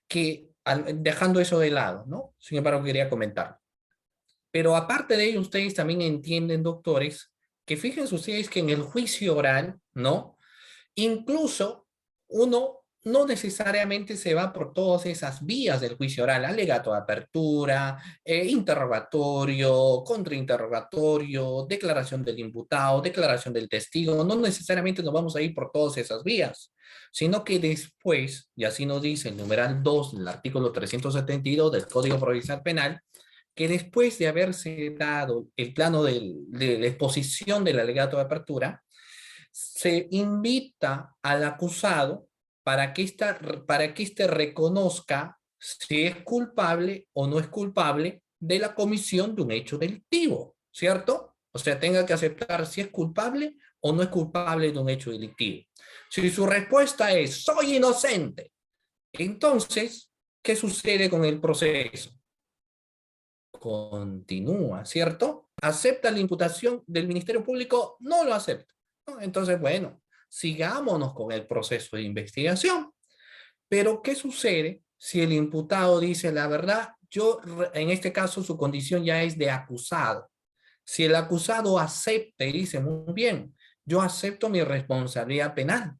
que dejando eso de lado, ¿no? Sin embargo, quería comentar. Pero aparte de ello, ustedes también entienden, doctores, que fíjense ustedes que en el juicio oral, ¿no? Incluso uno no necesariamente se va por todas esas vías del juicio oral, alegato de apertura, interrogatorio, contrainterrogatorio, declaración del imputado, declaración del testigo, no necesariamente nos vamos a ir por todas esas vías, sino que después, y así nos dice el numeral 2 del artículo 372 del Código Procesal Penal, que después de haberse dado el plano de la exposición del alegato de apertura, se invita al acusado para que éste reconozca si es culpable o no es culpable de la comisión de un hecho delictivo, ¿cierto? O sea, tenga que aceptar si es culpable o no es culpable de un hecho delictivo. Si su respuesta es, soy inocente, entonces, ¿qué sucede con el proceso? Continúa, ¿cierto? ¿Acepta la imputación del Ministerio Público? No lo acepta. ¿No? Entonces, bueno, sigámonos con el proceso de investigación. Pero, ¿qué sucede si el imputado dice la verdad? En este caso, su condición ya es de acusado. Si el acusado acepta y dice, muy bien, yo acepto mi responsabilidad penal,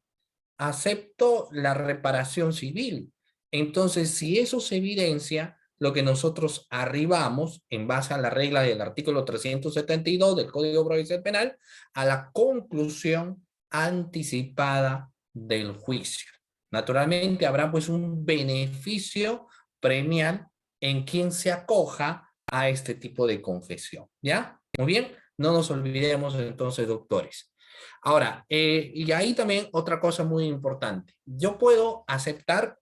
acepto la reparación civil. Entonces, si eso se evidencia, lo que nosotros arribamos, en base a la regla del artículo 372 del Código Procesal Penal, a la conclusión anticipada del juicio. Naturalmente, habrá pues un beneficio premial en quien se acoja a este tipo de confesión, ¿ya? Muy bien, no nos olvidemos entonces, doctores. Ahora, y ahí también otra cosa muy importante. Yo puedo aceptar,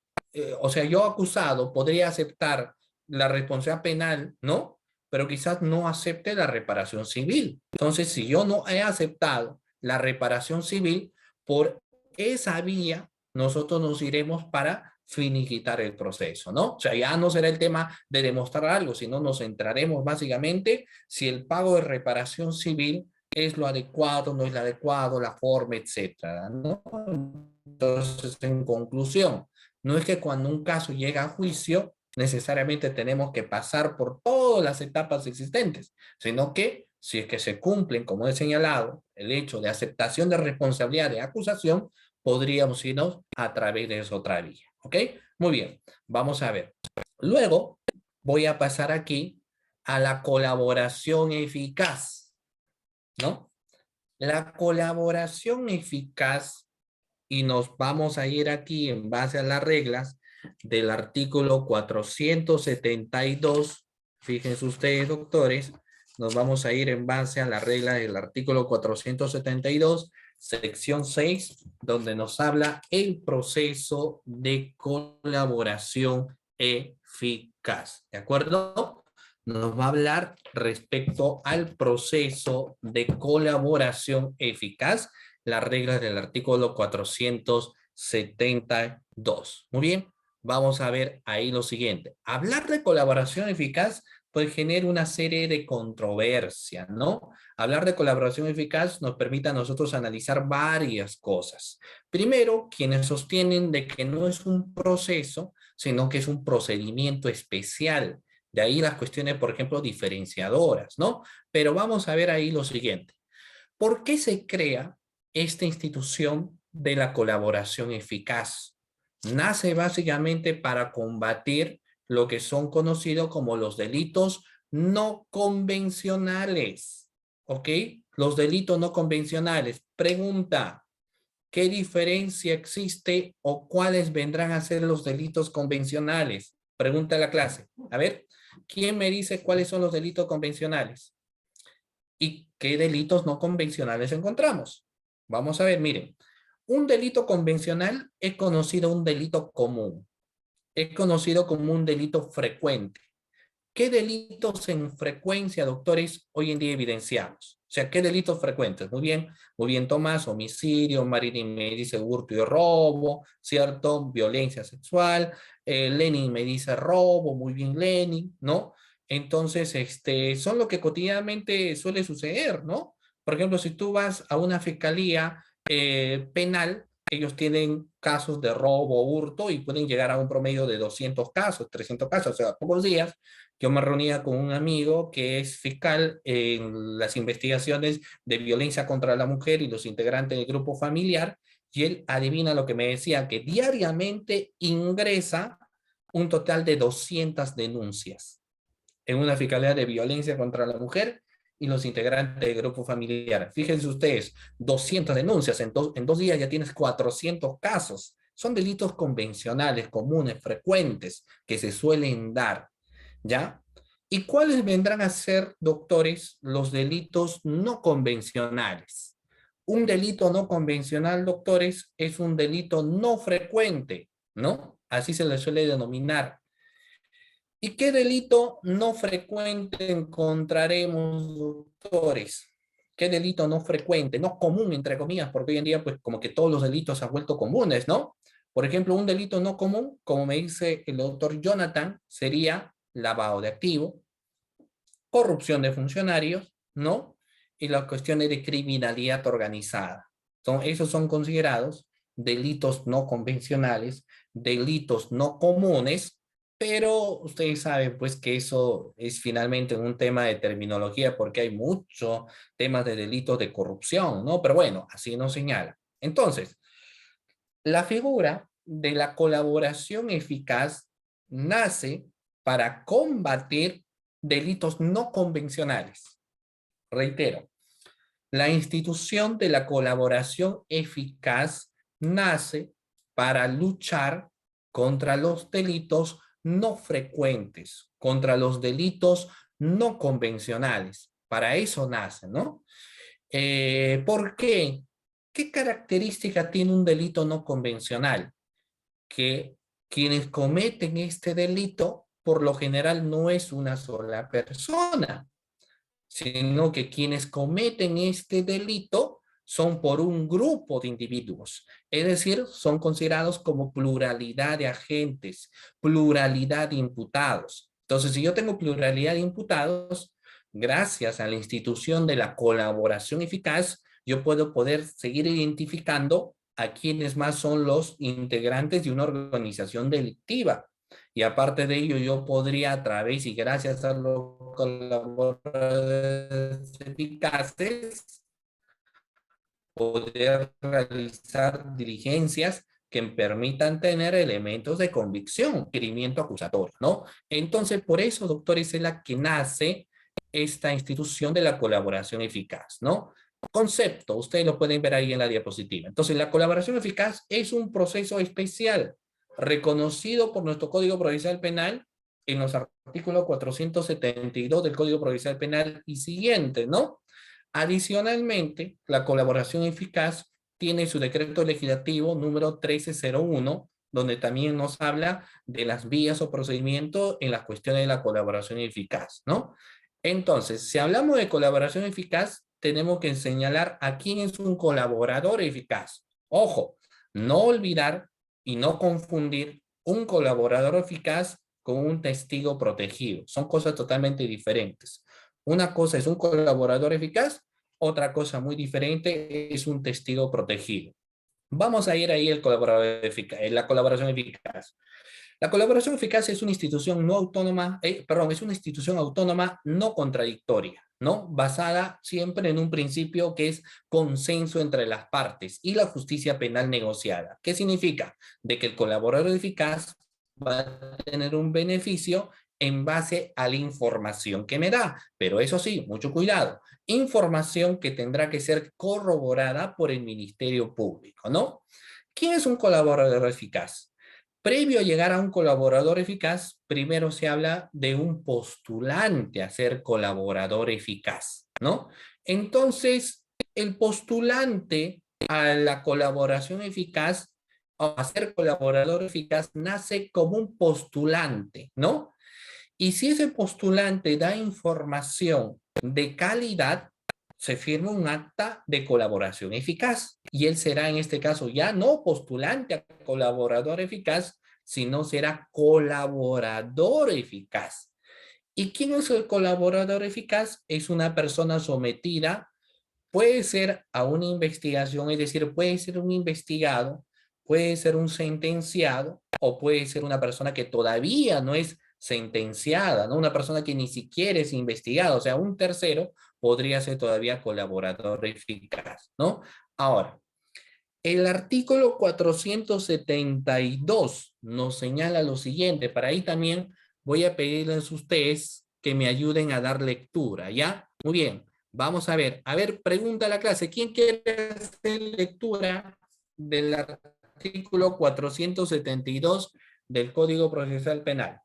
o sea, yo acusado podría aceptar la responsabilidad penal, ¿no? Pero quizás no acepte la reparación civil. Entonces, si yo no he aceptado la reparación civil, por esa vía nosotros nos iremos para finiquitar el proceso, ¿no? O sea, ya no será el tema de demostrar algo, sino nos centraremos básicamente si el pago de reparación civil es lo adecuado, no es lo adecuado, la forma, etcétera, ¿no? Entonces, en conclusión, no es que cuando un caso llega a juicio, necesariamente tenemos que pasar por todas las etapas existentes, sino que si es que se cumplen, como he señalado, el hecho de aceptación de responsabilidad de acusación, podríamos irnos a través de esa otra vía, ¿ok? Muy bien, vamos a ver. Luego voy a pasar aquí a la colaboración eficaz, ¿no? La colaboración eficaz, y nos vamos a ir aquí en base a las reglas del artículo 472. Fíjense ustedes, doctores, nos vamos a ir en base a la regla del artículo 472, sección 6, donde nos habla el proceso de colaboración eficaz. ¿De acuerdo? Nos va a hablar respecto al proceso de colaboración eficaz, las reglas del artículo 472. Muy bien, vamos a ver ahí lo siguiente. Hablar de colaboración eficaz pues genera una serie de controversias, ¿no? Hablar de colaboración eficaz nos permite a nosotros analizar varias cosas. Primero, quienes sostienen de que no es un proceso, sino que es un procedimiento especial. De ahí las cuestiones, por ejemplo, diferenciadoras, ¿no? Pero vamos a ver ahí lo siguiente. ¿Por qué se crea esta institución de la colaboración eficaz? Nace básicamente para combatir lo que son conocidos como los delitos no convencionales, ¿ok? Los delitos no convencionales. Pregunta, ¿qué diferencia existe o cuáles vendrán a ser los delitos convencionales? Pregunta la clase. A ver, ¿quién me dice cuáles son los delitos convencionales? ¿Y qué delitos no convencionales encontramos? Vamos a ver, miren. Un delito convencional es conocido un delito común. Es conocido como un delito frecuente. ¿Qué delitos en frecuencia, doctores, hoy en día evidenciamos? O sea, ¿qué delitos frecuentes? Muy bien, Tomás, homicidio, Marilyn me dice hurto y robo, ¿cierto? Violencia sexual, Lenin me dice robo, muy bien, Lenin, ¿no? Entonces, son lo que cotidianamente suele suceder, ¿no? Por ejemplo, si tú vas a una fiscalía penal, ellos tienen casos de robo, hurto y pueden llegar a un promedio de 200 casos, 300 casos, o sea, pocos días. Yo me reunía con un amigo que es fiscal en las investigaciones de violencia contra la mujer y los integrantes del grupo familiar, y él adivina lo que me decía, que diariamente ingresa un total de 200 denuncias en una fiscalía de violencia contra la mujer y los integrantes del grupo familiar. Fíjense ustedes, 200 denuncias, en dos días ya tienes 400 casos. Son delitos convencionales, comunes, frecuentes, que se suelen dar, ¿ya? ¿Y cuáles vendrán a ser, doctores, los delitos no convencionales? Un delito no convencional, doctores, es un delito no frecuente, ¿no? Así se le suele denominar. ¿Y qué delito no frecuente encontraremos, doctores? ¿Qué delito no frecuente? No común, entre comillas, porque hoy en día, pues, como que todos los delitos se han vuelto comunes, ¿no? Por ejemplo, un delito no común, como me dice el doctor Jonathan, sería lavado de activos, corrupción de funcionarios, ¿no? Y las cuestiones de criminalidad organizada. Esos son considerados delitos no convencionales, delitos no comunes, pero ustedes saben pues que eso es finalmente un tema de terminología porque hay muchos temas de delitos de corrupción, ¿no? Pero bueno, así nos señala. Entonces, La figura de la colaboración eficaz nace para combatir delitos no convencionales. Reitero, la institución de la colaboración eficaz nace para luchar contra los delitos no frecuentes, contra los delitos no convencionales. Para eso nace, ¿no? ¿Por qué? ¿Qué característica tiene un delito no convencional? Que quienes cometen este delito, por lo general, no es una sola persona, sino que quienes cometen este delito son por un grupo de individuos, es decir, son considerados como pluralidad de agentes, pluralidad de imputados. Entonces, si yo tengo pluralidad de imputados, gracias a la institución de la colaboración eficaz, yo puedo poder seguir identificando a quienes más son los integrantes de una organización delictiva. Y aparte de ello, yo podría a través y gracias a los colaboradores eficaces poder realizar diligencias que permitan tener elementos de convicción, requerimiento acusatorio, ¿no? Entonces, por eso, doctores, es la que nace esta institución de la colaboración eficaz, ¿no? Concepto, ustedes lo pueden ver ahí en la diapositiva. Entonces, la colaboración eficaz es un proceso especial reconocido por nuestro Código Procesal Penal en los artículos 472 del Código Procesal Penal y siguiente, ¿no? Adicionalmente, la colaboración eficaz tiene su decreto legislativo número 1301, donde también nos habla de las vías o procedimientos en las cuestiones de la colaboración eficaz, ¿no? Entonces, si hablamos de colaboración eficaz, tenemos que señalar a quién es un colaborador eficaz. Ojo, no olvidar y no confundir un colaborador eficaz con un testigo protegido. Son cosas totalmente diferentes. Una cosa es un colaborador eficaz, otra cosa muy diferente es un testigo protegido. Vamos a ir ahí el colaborador eficaz, la colaboración eficaz. La colaboración eficaz es una institución no autónoma, es una institución autónoma no contradictoria, ¿no? Basada siempre en un principio que es consenso entre las partes y la justicia penal negociada. ¿Qué significa? De que el colaborador eficaz va a tener un beneficio en base a la información que me da, pero eso sí, mucho cuidado, información que tendrá que ser corroborada por el Ministerio Público, ¿no? ¿Quién es un colaborador eficaz? Previo a llegar a un colaborador eficaz, primero se habla de un postulante a ser colaborador eficaz, ¿no? Entonces, el postulante a la colaboración eficaz o a ser colaborador eficaz nace como un postulante, ¿no? Y si ese postulante da información de calidad, se firma un acta de colaboración eficaz. Y él será en este caso ya no postulante a colaborador eficaz, sino será colaborador eficaz. ¿Y quién es el colaborador eficaz? Es una persona sometida, puede ser a una investigación, es decir, puede ser un investigado, puede ser un sentenciado o puede ser una persona que todavía no es sentenciada, ¿no? Una persona que ni siquiera es investigada, o sea, un tercero podría ser todavía colaborador eficaz, ¿no? Ahora, el artículo 472 nos señala lo siguiente, para ahí también voy a pedirles a ustedes que me ayuden a dar lectura, ¿ya? Muy bien, vamos a ver, pregunta a la clase, ¿quién quiere hacer lectura del artículo 472 del Código Procesal Penal?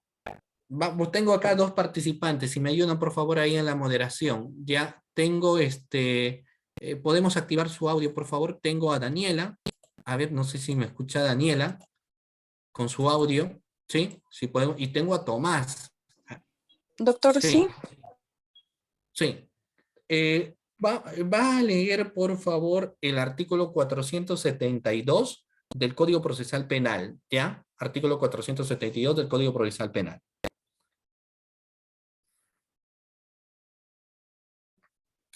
Tengo acá dos participantes, si me ayudan por favor ahí en la moderación, ya tengo podemos activar su audio por favor, tengo a Daniela, a ver, no sé si me escucha Daniela, con su audio, ¿sí? Sí podemos, y tengo a Tomás. Doctor, sí. Sí, sí. Va a leer por favor el artículo 472 del Código Procesal Penal, ¿ya? Artículo 472 del Código Procesal Penal.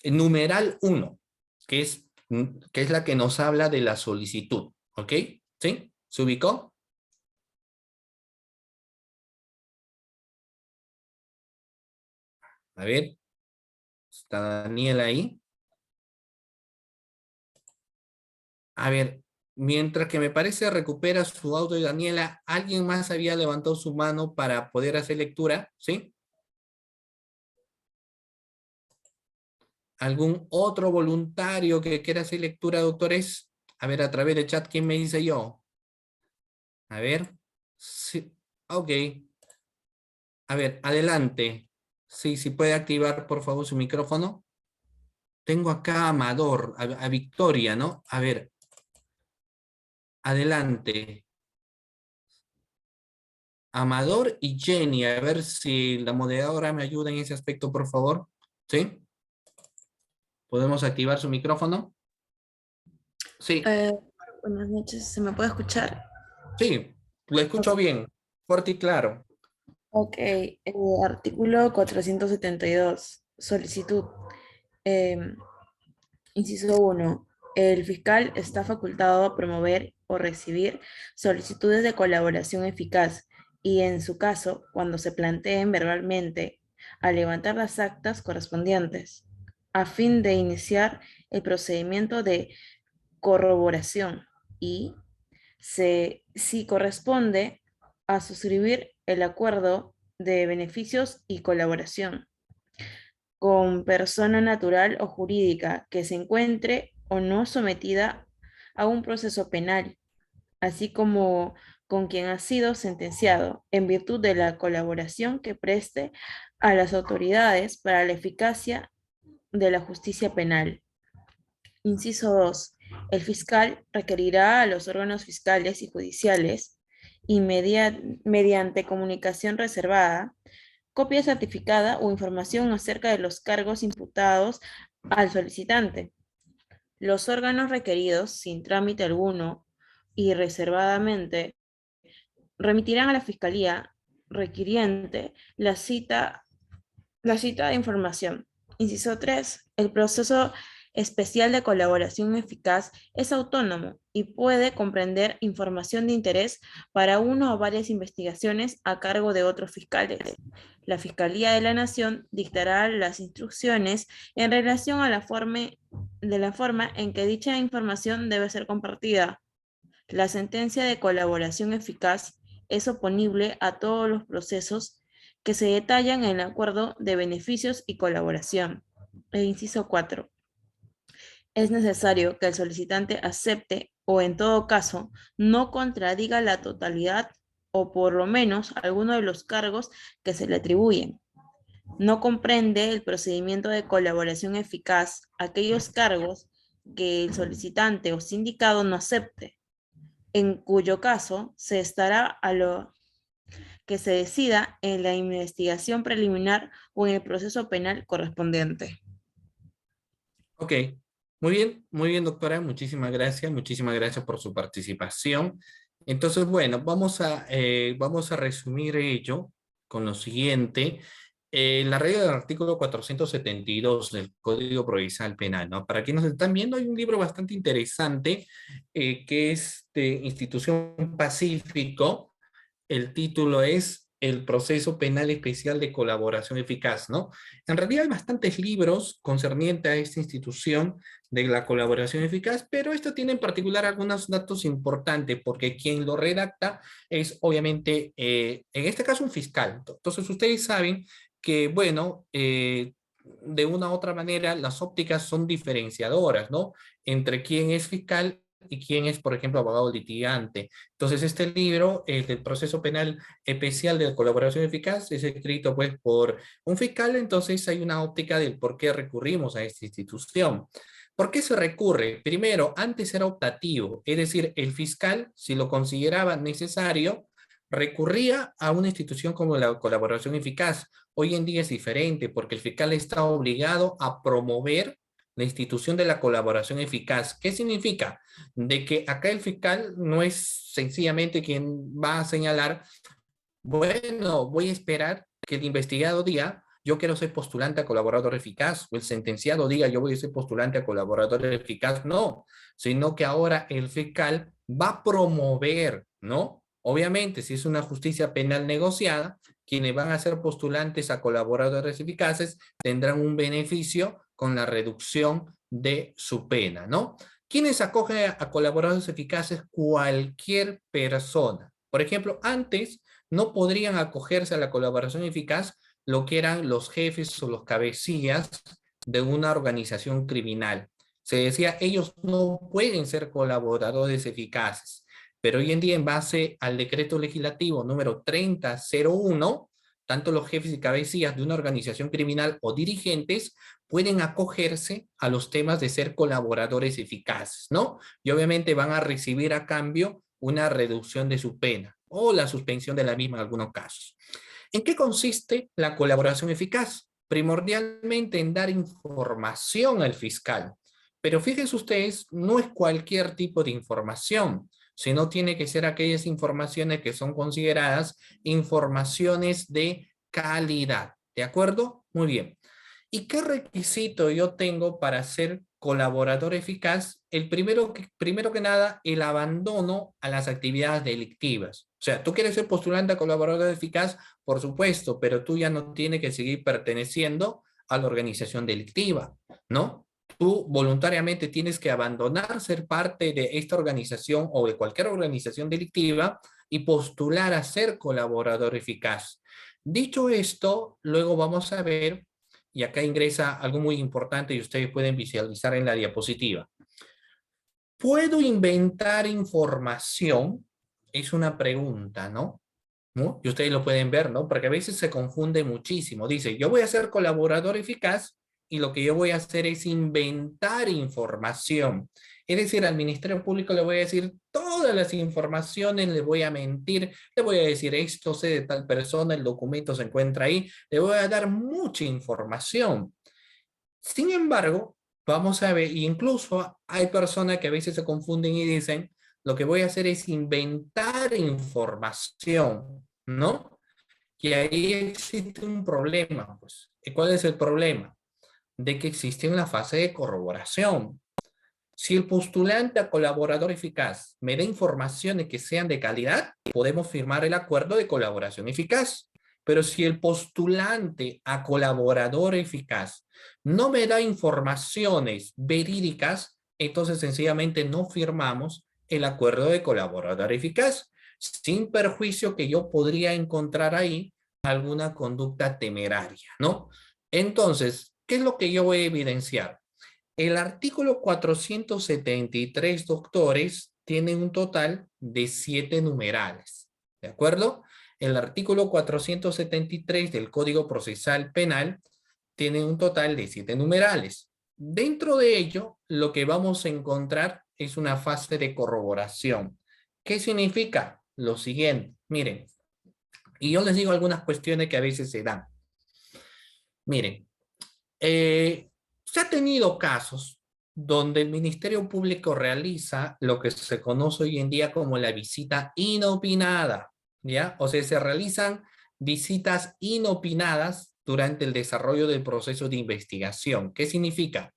Numeral 1, que es la que nos habla de la solicitud, ¿ok? ¿Sí? ¿Se ubicó? A ver, ¿está Daniel ahí? A ver, Mientras que me parece recupera su audio y Daniela, ¿alguien más había levantado su mano para poder hacer lectura? ¿Sí? ¿Algún otro voluntario que quiera hacer lectura, doctores? A ver, a través del chat, ¿quién me dice yo? A ver. Sí. Ok. A ver, adelante. Sí, sí puede activar, por favor, su micrófono. Tengo acá a Amador, a Victoria, ¿no? A ver. Adelante. Amador y Jenny, a ver si la moderadora me ayuda en ese aspecto, por favor. ¿Sí? ¿Podemos activar su micrófono? Sí, Eh, Buenas noches, ¿se me puede escuchar? sí, lo escucho bien, fuerte y claro. Ok, artículo 472, solicitud. Em, Inciso 1. El fiscal está facultado a promover o recibir solicitudes de colaboración eficaz y, en su caso, cuando se planteen verbalmente, a levantar las actas correspondientes, a fin de iniciar el procedimiento de corroboración y, si corresponde, a suscribir el acuerdo de beneficios y colaboración con persona natural o jurídica que se encuentre o no sometida a un proceso penal, así como con quien ha sido sentenciado en virtud de la colaboración que preste a las autoridades para la eficacia de la justicia penal. Inciso 2. El fiscal requerirá a los órganos fiscales y judiciales y mediante comunicación reservada copia certificada o información acerca de los cargos imputados al solicitante. Los órganos requeridos, sin trámite alguno y reservadamente, remitirán a la Fiscalía requiriente la cita de información. Inciso 3. El proceso especial de colaboración eficaz es autónomo y puede comprender información de interés para una o varias investigaciones a cargo de otros fiscales. La Fiscalía de la Nación dictará las instrucciones en relación a la forma en que dicha información debe ser compartida. La sentencia de colaboración eficaz es oponible a todos los procesos que se detallan en el acuerdo de beneficios y colaboración. E inciso 4. Es necesario que el solicitante acepte o, en todo caso, no contradiga la totalidad o por lo menos alguno de los cargos que se le atribuyen. No comprende el procedimiento de colaboración eficaz aquellos cargos que el solicitante o sindicado no acepte, en cuyo caso se estará a lo que se decida en la investigación preliminar o en el proceso penal correspondiente. Ok, muy bien, doctora, muchísimas gracias por su participación. Entonces, bueno, vamos a resumir ello con lo siguiente. La regla del artículo 472 del Código Procesal Penal, ¿no? Para quienes nos están viendo, hay un libro bastante interesante que es de Institución Pacífico. El título es El proceso penal especial de colaboración eficaz, ¿no? En realidad hay bastantes libros concernientes a esta institución de la colaboración eficaz, pero esto tiene en particular algunos datos importantes, porque quien lo redacta es obviamente, en este caso, un fiscal. Entonces, ustedes saben que, bueno, de una u otra manera, las ópticas son diferenciadoras, ¿no? Entre quién es fiscal y quién es, por ejemplo, abogado litigante. Entonces, este libro, el proceso penal especial de colaboración eficaz, es escrito pues por un fiscal. Entonces hay una óptica del por qué recurrimos a esta institución. ¿Por qué se recurre? Primero, antes era optativo, es decir, el fiscal, si lo consideraba necesario, recurría a una institución como la colaboración eficaz. Hoy en día es diferente porque el fiscal está obligado a promover la institución de la colaboración eficaz. ¿Qué significa? De que acá el fiscal no es sencillamente quien va a señalar, bueno, voy a esperar que el investigado diga, yo quiero ser postulante a colaborador eficaz, o el sentenciado diga, yo voy a ser postulante a colaborador eficaz. No, sino que ahora el fiscal va a promover, ¿no? Obviamente, si es una justicia penal negociada, quienes van a ser postulantes a colaboradores eficaces tendrán un beneficio con la reducción de su pena, ¿no? ¿Quiénes acogen a colaboradores eficaces? Cualquier persona. Por ejemplo, antes no podrían acogerse a la colaboración eficaz lo que eran los jefes o los cabecillas de una organización criminal. Se decía, ellos no pueden ser colaboradores eficaces, pero hoy en día, en base al decreto legislativo número 3001, tanto los jefes y cabecillas de una organización criminal o dirigentes pueden acogerse a los temas de ser colaboradores eficaces, ¿no? Y obviamente van a recibir a cambio una reducción de su pena o la suspensión de la misma en algunos casos. ¿En qué consiste la colaboración eficaz? Primordialmente en dar información al fiscal. Pero fíjense ustedes, no es cualquier tipo de información, sino tiene que ser aquellas informaciones que son consideradas informaciones de calidad. ¿De acuerdo? Muy bien. ¿Y qué requisito yo tengo para ser colaborador eficaz? El primero que nada, el abandono a las actividades delictivas. O sea, tú quieres ser postulante a colaborador eficaz, por supuesto, pero tú ya no tienes que seguir perteneciendo a la organización delictiva, ¿no? Tú voluntariamente tienes que abandonar ser parte de esta organización o de cualquier organización delictiva y postular a ser colaborador eficaz. Dicho esto, luego vamos a ver, y acá ingresa algo muy importante y ustedes pueden visualizar en la diapositiva. ¿Puedo inventar información? Es una pregunta, ¿no? ¿No? Y ustedes lo pueden ver, ¿no? Porque a veces se confunde muchísimo. Dice, yo voy a ser colaborador eficaz y lo que yo voy a hacer es inventar información. Es decir, al Ministerio Público le voy a decir todas las informaciones, le voy a mentir, le voy a decir esto sé de tal persona, el documento se encuentra ahí, le voy a dar mucha información. Sin embargo, vamos a ver, incluso hay personas que a veces se confunden y dicen, lo que voy a hacer es inventar información, ¿no? Y ahí existe un problema, pues. ¿Y cuál es el problema? De que existe una fase de corroboración. Si el postulante a colaborador eficaz me da informaciones que sean de calidad, podemos firmar el acuerdo de colaboración eficaz. Pero si el postulante a colaborador eficaz no me da informaciones verídicas, entonces sencillamente no firmamos el acuerdo de colaborador eficaz, sin perjuicio que yo podría encontrar ahí alguna conducta temeraria, ¿no? Entonces, ¿qué es lo que yo voy a evidenciar? El artículo 473, doctores, tiene un total de 7 numerales, ¿de acuerdo? El artículo 473 del Código Procesal Penal tiene un total de 7 numerales. Dentro de ello, lo que vamos a encontrar es una fase de corroboración. ¿Qué significa? Lo siguiente, miren, y yo les digo algunas cuestiones que a veces se dan. Miren, se ha tenido casos donde el Ministerio Público realiza lo que se conoce hoy en día como la visita inopinada, ¿ya? O sea, se realizan visitas inopinadas durante el desarrollo del proceso de investigación. ¿Qué significa?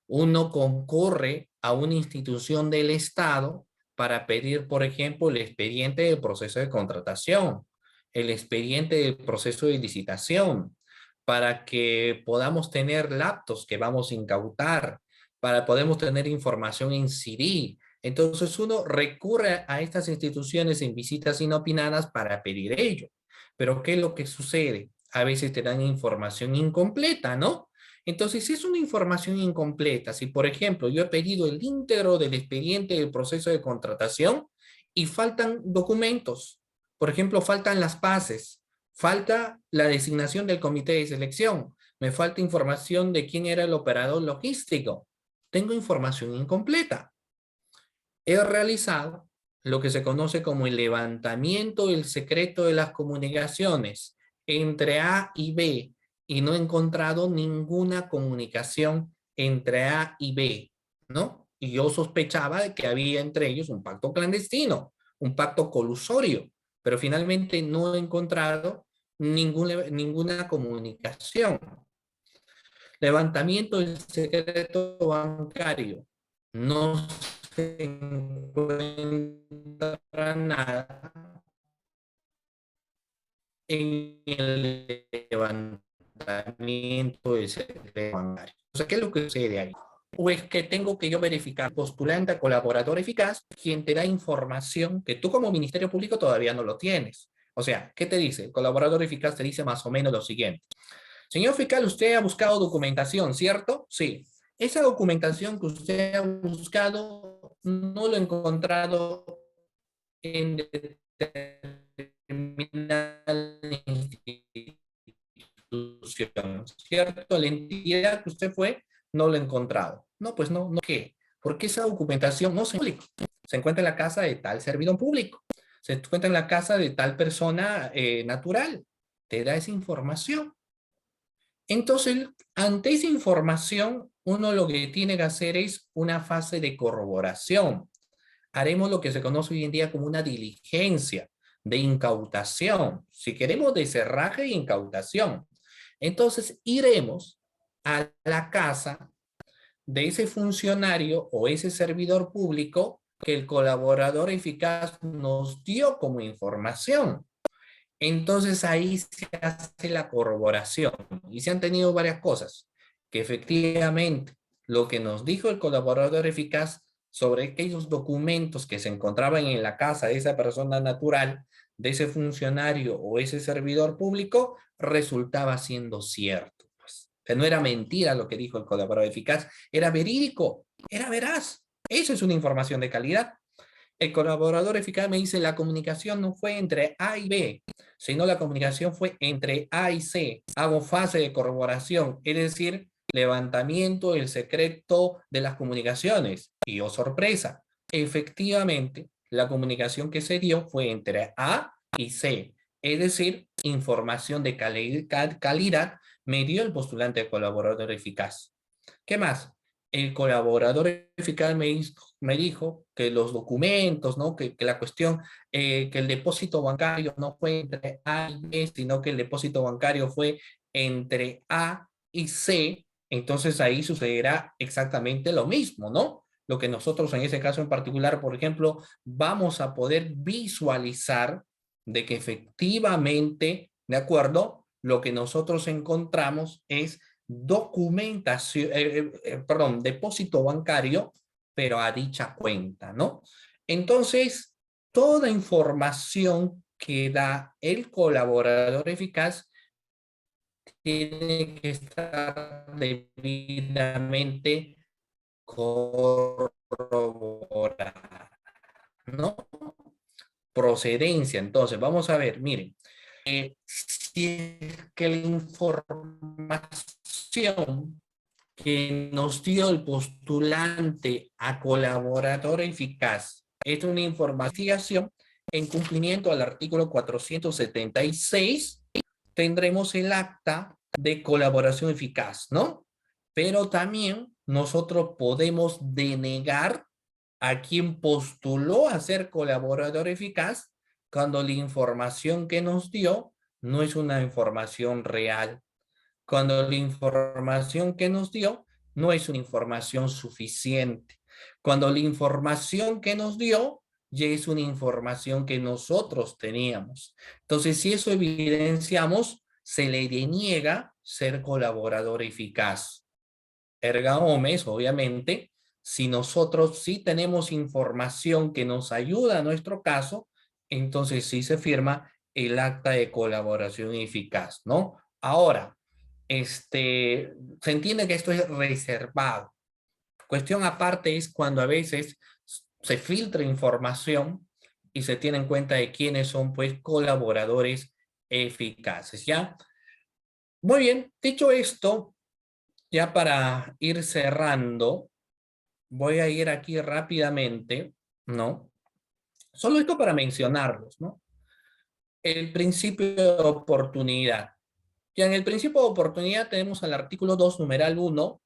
Uno concurre a una institución del Estado para pedir, por ejemplo, el expediente del proceso de contratación, el expediente del proceso de licitación, para que podamos tener laptops que vamos a incautar, para podemos tener información en CD. Entonces uno recurre a estas instituciones en visitas inopinadas para pedir ello. Pero ¿qué es lo que sucede? A veces te dan información incompleta, ¿no? Entonces, si es una información incompleta, si por ejemplo yo he pedido el íntegro del expediente del proceso de contratación y faltan documentos, por ejemplo, faltan las bases, falta la designación del comité de selección, me falta información de quién era el operador logístico, tengo información incompleta. He realizado lo que se conoce como el levantamiento del secreto de las comunicaciones entre A y B y no he encontrado ninguna comunicación entre A y B, ¿no? Y yo sospechaba de que había entre ellos un pacto clandestino, un pacto colusorio, pero finalmente no he encontrado ninguna comunicación. Levantamiento del secreto bancario. No se encuentra nada en el levantamiento del secreto bancario. O sea, ¿qué es lo que sucede ahí? ¿O es que tengo que yo verificar postulante a colaborador eficaz, quien te da información que tú como Ministerio Público todavía no lo tienes? O sea, ¿qué te dice? El colaborador eficaz te dice más o menos lo siguiente. Señor fiscal, usted ha buscado documentación, ¿cierto? Sí. Esa documentación que usted ha buscado no lo ha encontrado en determinada institución, ¿cierto? La entidad que usted fue no lo ha encontrado. No, pues no, ¿qué? Porque esa documentación no se encuentra. Se encuentra en la casa de tal servidor público. Se encuentra en la casa de tal persona natural. Te da esa información. Entonces, ante esa información, uno lo que tiene que hacer es una fase de corroboración. Haremos lo que se conoce hoy en día como una diligencia de incautación. Si queremos de cerraje y incautación. Entonces, iremos a la casa de ese funcionario o ese servidor público que el colaborador eficaz nos dio como información. Entonces ahí se hace la corroboración y se han tenido varias cosas, que efectivamente lo que nos dijo el colaborador eficaz sobre aquellos documentos que se encontraban en la casa de esa persona natural, de ese funcionario o ese servidor público, resultaba siendo cierto. Pues, que no era mentira lo que dijo el colaborador eficaz, era verídico, era veraz. Eso es una información de calidad. El colaborador eficaz me dice la comunicación no fue entre A y B, sino la comunicación fue entre A y C. Hago fase de corroboración, es decir, levantamiento del secreto de las comunicaciones. Y oh sorpresa, efectivamente, la comunicación que se dio fue entre A y C, es decir, información de calidad me dio el postulante de colaborador eficaz. ¿Qué más? El colaborador eficaz me dijo que los documentos, ¿no? Que la cuestión, que el depósito bancario no fue entre A y B, sino que el depósito bancario fue entre A y C, entonces ahí sucederá exactamente lo mismo, ¿no? Lo que nosotros en ese caso en particular, por ejemplo, vamos a poder visualizar de que efectivamente, ¿de acuerdo? Lo que nosotros encontramos es documentación, depósito bancario, pero a dicha cuenta, ¿no? Entonces, toda información que da el colaborador eficaz tiene que estar debidamente corroborada, ¿no? Procedencia, entonces, vamos a ver, miren, si es que la información que nos dio el postulante a colaborador eficaz es una investigación en cumplimiento al artículo 476, tendremos el acta de colaboración eficaz, ¿no? Pero también nosotros podemos denegar a quien postuló a ser colaborador eficaz cuando la información que nos dio no es una información real, cuando la información que nos dio no es una información suficiente, cuando la información que nos dio ya es una información que nosotros teníamos. Entonces, si eso evidenciamos, se le deniega ser colaborador eficaz. Erga omnes, obviamente, si nosotros sí tenemos información que nos ayuda a nuestro caso, entonces sí se firma el acta de colaboración eficaz, ¿no? Ahora, se entiende que esto es reservado. Cuestión aparte es cuando a veces se filtra información y se tiene en cuenta de quiénes son, pues, colaboradores eficaces, ¿ya? Muy bien, dicho esto, ya para ir cerrando, voy a ir aquí rápidamente, ¿no? Solo esto para mencionarlos, ¿no? El principio de oportunidad. Ya en el principio de oportunidad tenemos al artículo 2, numeral 1,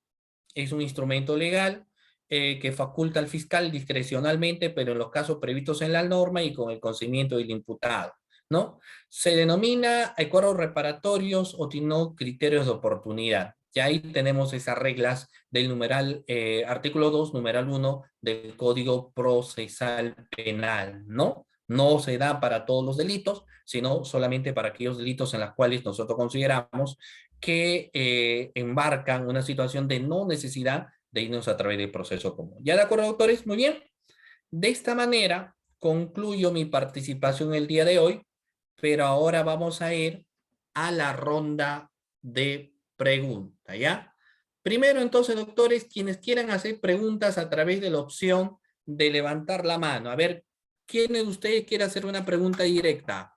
es un instrumento legal que faculta al fiscal discrecionalmente, pero en los casos previstos en la norma y con el consentimiento del imputado, ¿no? Se denomina acuerdos reparatorios o no criterios de oportunidad. Y ahí tenemos esas reglas del numeral, artículo 2, numeral 1 del Código Procesal Penal, ¿no? No se da para todos los delitos, sino solamente para aquellos delitos en los cuales nosotros consideramos que embarcan una situación de no necesidad de irnos a través del proceso común. ¿Ya de acuerdo, doctores? Muy bien. De esta manera concluyo mi participación el día de hoy, pero ahora vamos a ir a la ronda de preguntas, ¿ya? Primero, entonces, doctores, quienes quieran hacer preguntas a través de la opción de levantar la mano. A ver, ¿quién de ustedes quiere hacer una pregunta directa?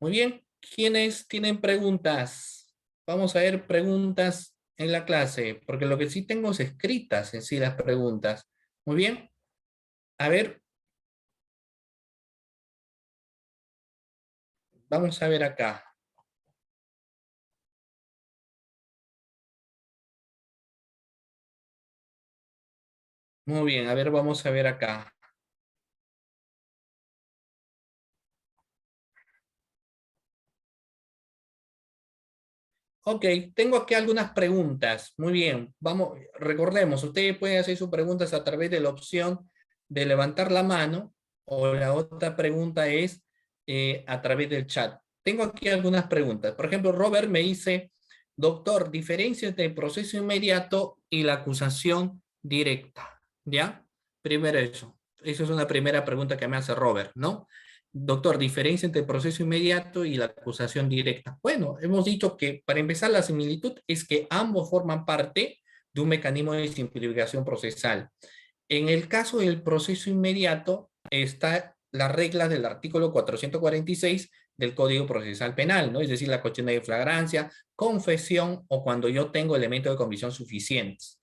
Muy bien. ¿Quiénes tienen preguntas? Vamos a ver preguntas en la clase, porque lo que sí tengo es escritas en sí las preguntas. Muy bien. A ver. Vamos a ver acá. Muy bien, a ver, vamos a ver acá. Ok, tengo aquí algunas preguntas. Muy bien, vamos, recordemos, ustedes pueden hacer sus preguntas a través de la opción de levantar la mano o la otra pregunta es a través del chat. Tengo aquí algunas preguntas. Por ejemplo, Robert me dice, doctor, diferencia entre el proceso inmediato y la acusación directa. ¿Ya? Primero eso. Esa es una primera pregunta que me hace Robert, ¿no? Doctor, diferencia entre el proceso inmediato y la acusación directa. Bueno, hemos dicho que para empezar la similitud es que ambos forman parte de un mecanismo de simplificación procesal. En el caso del proceso inmediato está la regla del artículo 446 del Código Procesal Penal, ¿no? Es decir, la cuestión de flagrancia, confesión o cuando yo tengo elementos de convicción suficientes.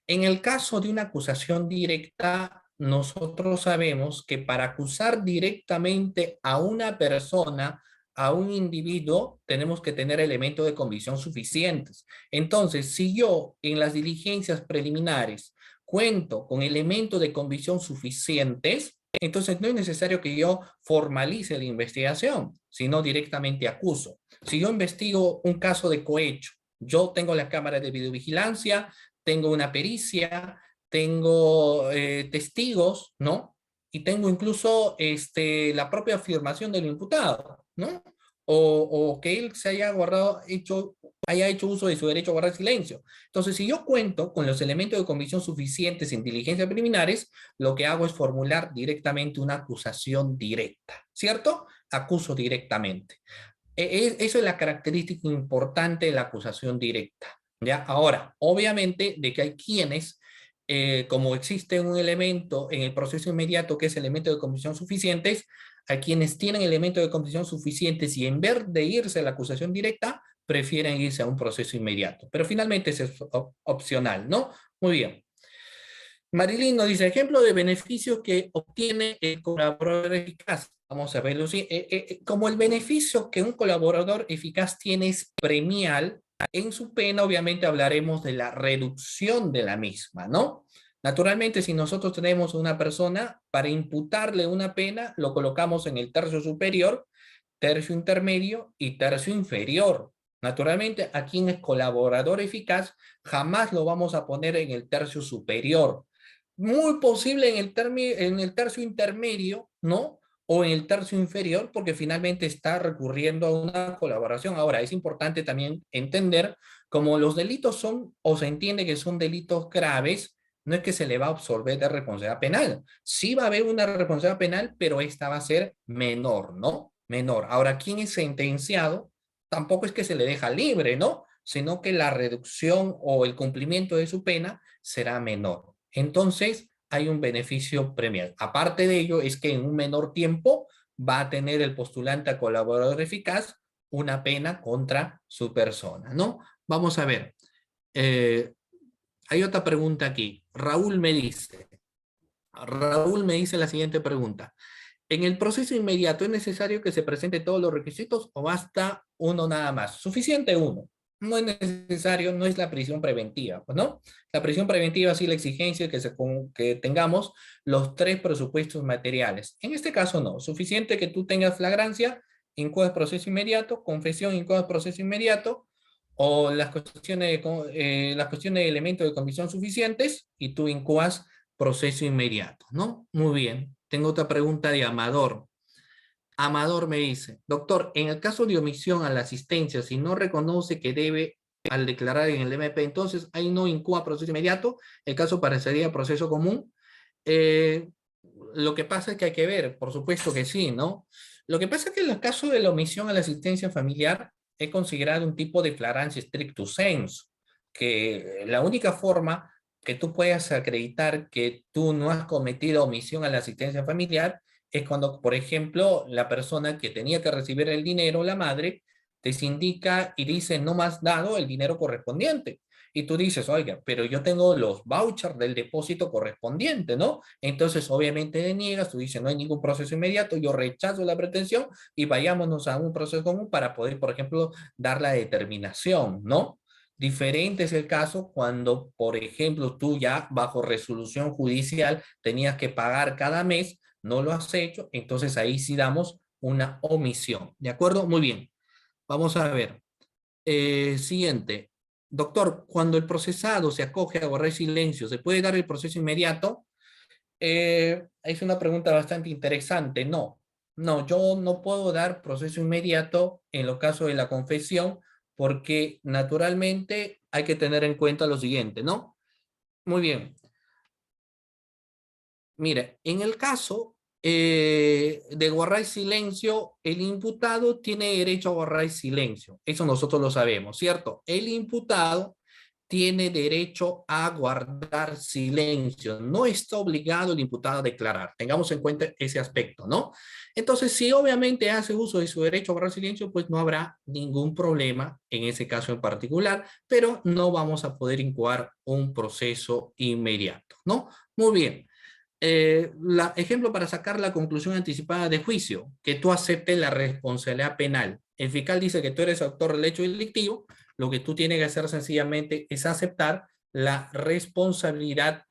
En el caso de una acusación directa, nosotros sabemos que para acusar directamente a una persona, a un individuo, tenemos que tener elementos de convicción suficientes. Entonces, si yo en las diligencias preliminares cuento con elementos de convicción suficientes, entonces no es necesario que yo formalice la investigación, sino directamente acuso. Si yo investigo un caso de cohecho, yo tengo las cámaras de videovigilancia, tengo una pericia, tengo testigos, ¿no? Y tengo incluso la propia afirmación del imputado, ¿no? O que él se haya haya hecho uso de su derecho a guardar silencio. Entonces, si yo cuento con los elementos de convicción suficientes en diligencias preliminares, lo que hago es formular directamente una acusación directa, ¿cierto? Acuso directamente. Eso es la característica importante de la acusación directa. ¿Ya? Ahora, obviamente, de que hay quienes, como existe un elemento en el proceso inmediato que es elemento de convicción suficientes, hay quienes tienen elementos de convicción suficientes y en vez de irse a la acusación directa, prefieren irse a un proceso inmediato. Pero finalmente eso es opcional, ¿no? Muy bien. Marilyn nos dice, ejemplo de beneficios que obtiene el colaborador eficaz. Vamos a verlo así. Como el beneficio que un colaborador eficaz tiene es premial, en su pena obviamente hablaremos de la reducción de la misma, ¿no? Naturalmente, si nosotros tenemos una persona, para imputarle una pena, lo colocamos en el tercio superior, tercio intermedio y tercio inferior. Naturalmente, a quien es colaborador eficaz, jamás lo vamos a poner en el tercio superior. Muy posible en el tercio intermedio, ¿no? O en el tercio inferior, porque finalmente está recurriendo a una colaboración. Ahora, es importante también entender, como los delitos son, o se entiende que son delitos graves, no es que se le va a absolver de responsabilidad penal. Sí va a haber una responsabilidad penal, pero esta va a ser menor, ¿no? Menor. Ahora, quien es sentenciado, tampoco es que se le deja libre, ¿no? Sino que la reducción o el cumplimiento de su pena será menor. Entonces, hay un beneficio premial. Aparte de ello, es que en un menor tiempo va a tener el postulante a colaborador eficaz una pena contra su persona, ¿no? Vamos a ver. Hay otra pregunta aquí. Raúl me dice la siguiente pregunta. ¿En el proceso inmediato es necesario que se presente todos los requisitos o basta uno nada más? Suficiente uno. No es necesario, no es la prisión preventiva, pues, ¿no? La prisión preventiva sí la exigencia que tengamos los 3 presupuestos materiales. En este caso no, suficiente que tú tengas flagrancia, incoas proceso inmediato, confesión, incoas proceso inmediato, o las cuestiones de elementos de convicción suficientes y tú incoas proceso inmediato, ¿no? Muy bien. Tengo otra pregunta de Amador. Amador me dice, doctor, en el caso de omisión a la asistencia, si no reconoce que debe al declarar en el MP, entonces ahí no incoa proceso inmediato, el caso parecería proceso común. Lo que pasa es que hay que ver, por supuesto que sí, ¿no? Lo que pasa es que en el caso de la omisión a la asistencia familiar es considerado un tipo de flagrancia stricto sensu, que la única forma que tú puedas acreditar que tú no has cometido omisión a la asistencia familiar es cuando, por ejemplo, la persona que tenía que recibir el dinero, la madre, te indica y dice no me has dado el dinero correspondiente. Y tú dices, oiga, pero yo tengo los vouchers del depósito correspondiente, ¿no? Entonces, obviamente deniegas, tú dices, no hay ningún proceso inmediato, yo rechazo la pretensión y vayámonos a un proceso común para poder, por ejemplo, dar la determinación, ¿no? Diferente es el caso cuando, por ejemplo, tú ya bajo resolución judicial tenías que pagar cada mes, no lo has hecho, entonces ahí sí damos una omisión, ¿de acuerdo? Muy bien, vamos a ver. Siguiente. Doctor, cuando el procesado se acoge a guardar silencio, ¿se puede dar el proceso inmediato? Es una pregunta bastante interesante. No, no, yo no puedo dar proceso inmediato en los casos de la confesión porque naturalmente hay que tener en cuenta lo siguiente, ¿no? Muy bien. Mire, en el caso de guardar silencio, el imputado tiene derecho a guardar silencio. Eso nosotros lo sabemos, ¿cierto? El imputado tiene derecho a guardar silencio. No está obligado el imputado a declarar. Tengamos en cuenta ese aspecto, ¿no? Entonces, si obviamente hace uso de su derecho a guardar silencio, pues no habrá ningún problema en ese caso en particular, pero no vamos a poder incoar un proceso inmediato, ¿no? Muy bien. Ejemplo para sacar la conclusión anticipada de juicio, que tú aceptes la responsabilidad penal. El fiscal dice que tú eres autor del hecho delictivo, lo que tú tienes que hacer sencillamente es aceptar la responsabilidad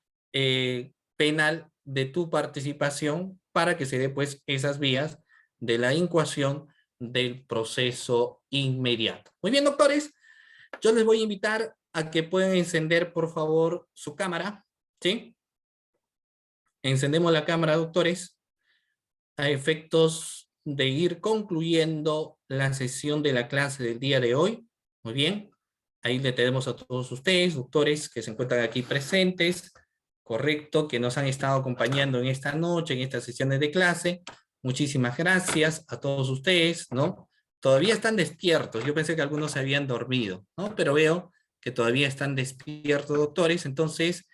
penal de tu participación para que se dé pues esas vías de la incoación del proceso inmediato. Muy bien, doctores, yo les voy a invitar a que puedan encender por favor su cámara, ¿sí? Encendemos la cámara, doctores, a efectos de ir concluyendo la sesión de la clase del día de hoy. Muy bien. Ahí le tenemos a todos ustedes, doctores, que se encuentran aquí presentes, correcto, que nos han estado acompañando en esta noche, en estas sesiones de clase. Muchísimas gracias a todos ustedes, ¿no? Todavía están despiertos. Yo pensé que algunos se habían dormido, ¿no? Pero veo que todavía están despiertos, doctores. Entonces,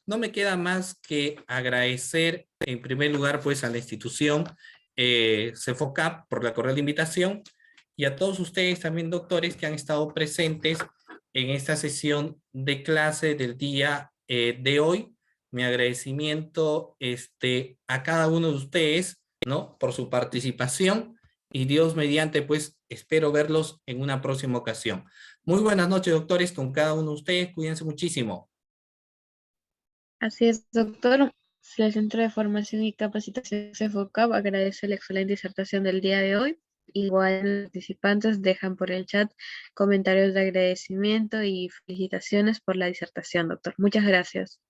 no me queda más que agradecer en primer lugar pues a la institución CEFOCAP por la cordial invitación y a todos ustedes también doctores que han estado presentes en esta sesión de clase del día de hoy. Mi agradecimiento a cada uno de ustedes, ¿no? Por su participación y Dios mediante pues espero verlos en una próxima ocasión. Muy buenas noches doctores con cada uno de ustedes, cuídense muchísimo. Así es, doctor. El Centro de Formación y Capacitación CEFOCAP agradece la excelente disertación del día de hoy. Igual los participantes dejan por el chat comentarios de agradecimiento y felicitaciones por la disertación, doctor. Muchas gracias.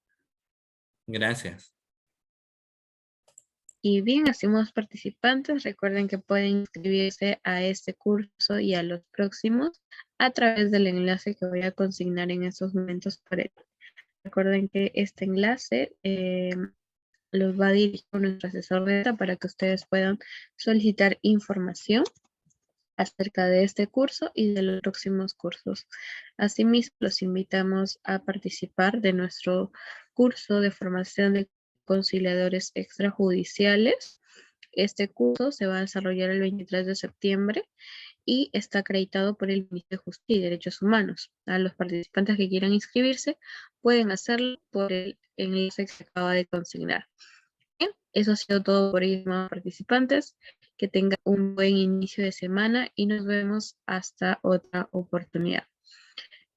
Gracias. Y bien, estimados participantes, recuerden que pueden inscribirse a este curso y a los próximos a través del enlace que voy a consignar en estos momentos por él. Recuerden que este enlace los va a dirigir nuestro asesor de data para que ustedes puedan solicitar información acerca de este curso y de los próximos cursos. Asimismo, los invitamos a participar de nuestro curso de formación de conciliadores extrajudiciales. Este curso se va a desarrollar el 23 de septiembre y está acreditado por el Ministerio de Justicia y Derechos Humanos. A los participantes que quieran inscribirse pueden hacerlo por el enlace que se acaba de consignar. Bien, eso ha sido todo por hoy, estimados participantes. Que tengan un buen inicio de semana y nos vemos hasta otra oportunidad.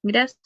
Gracias.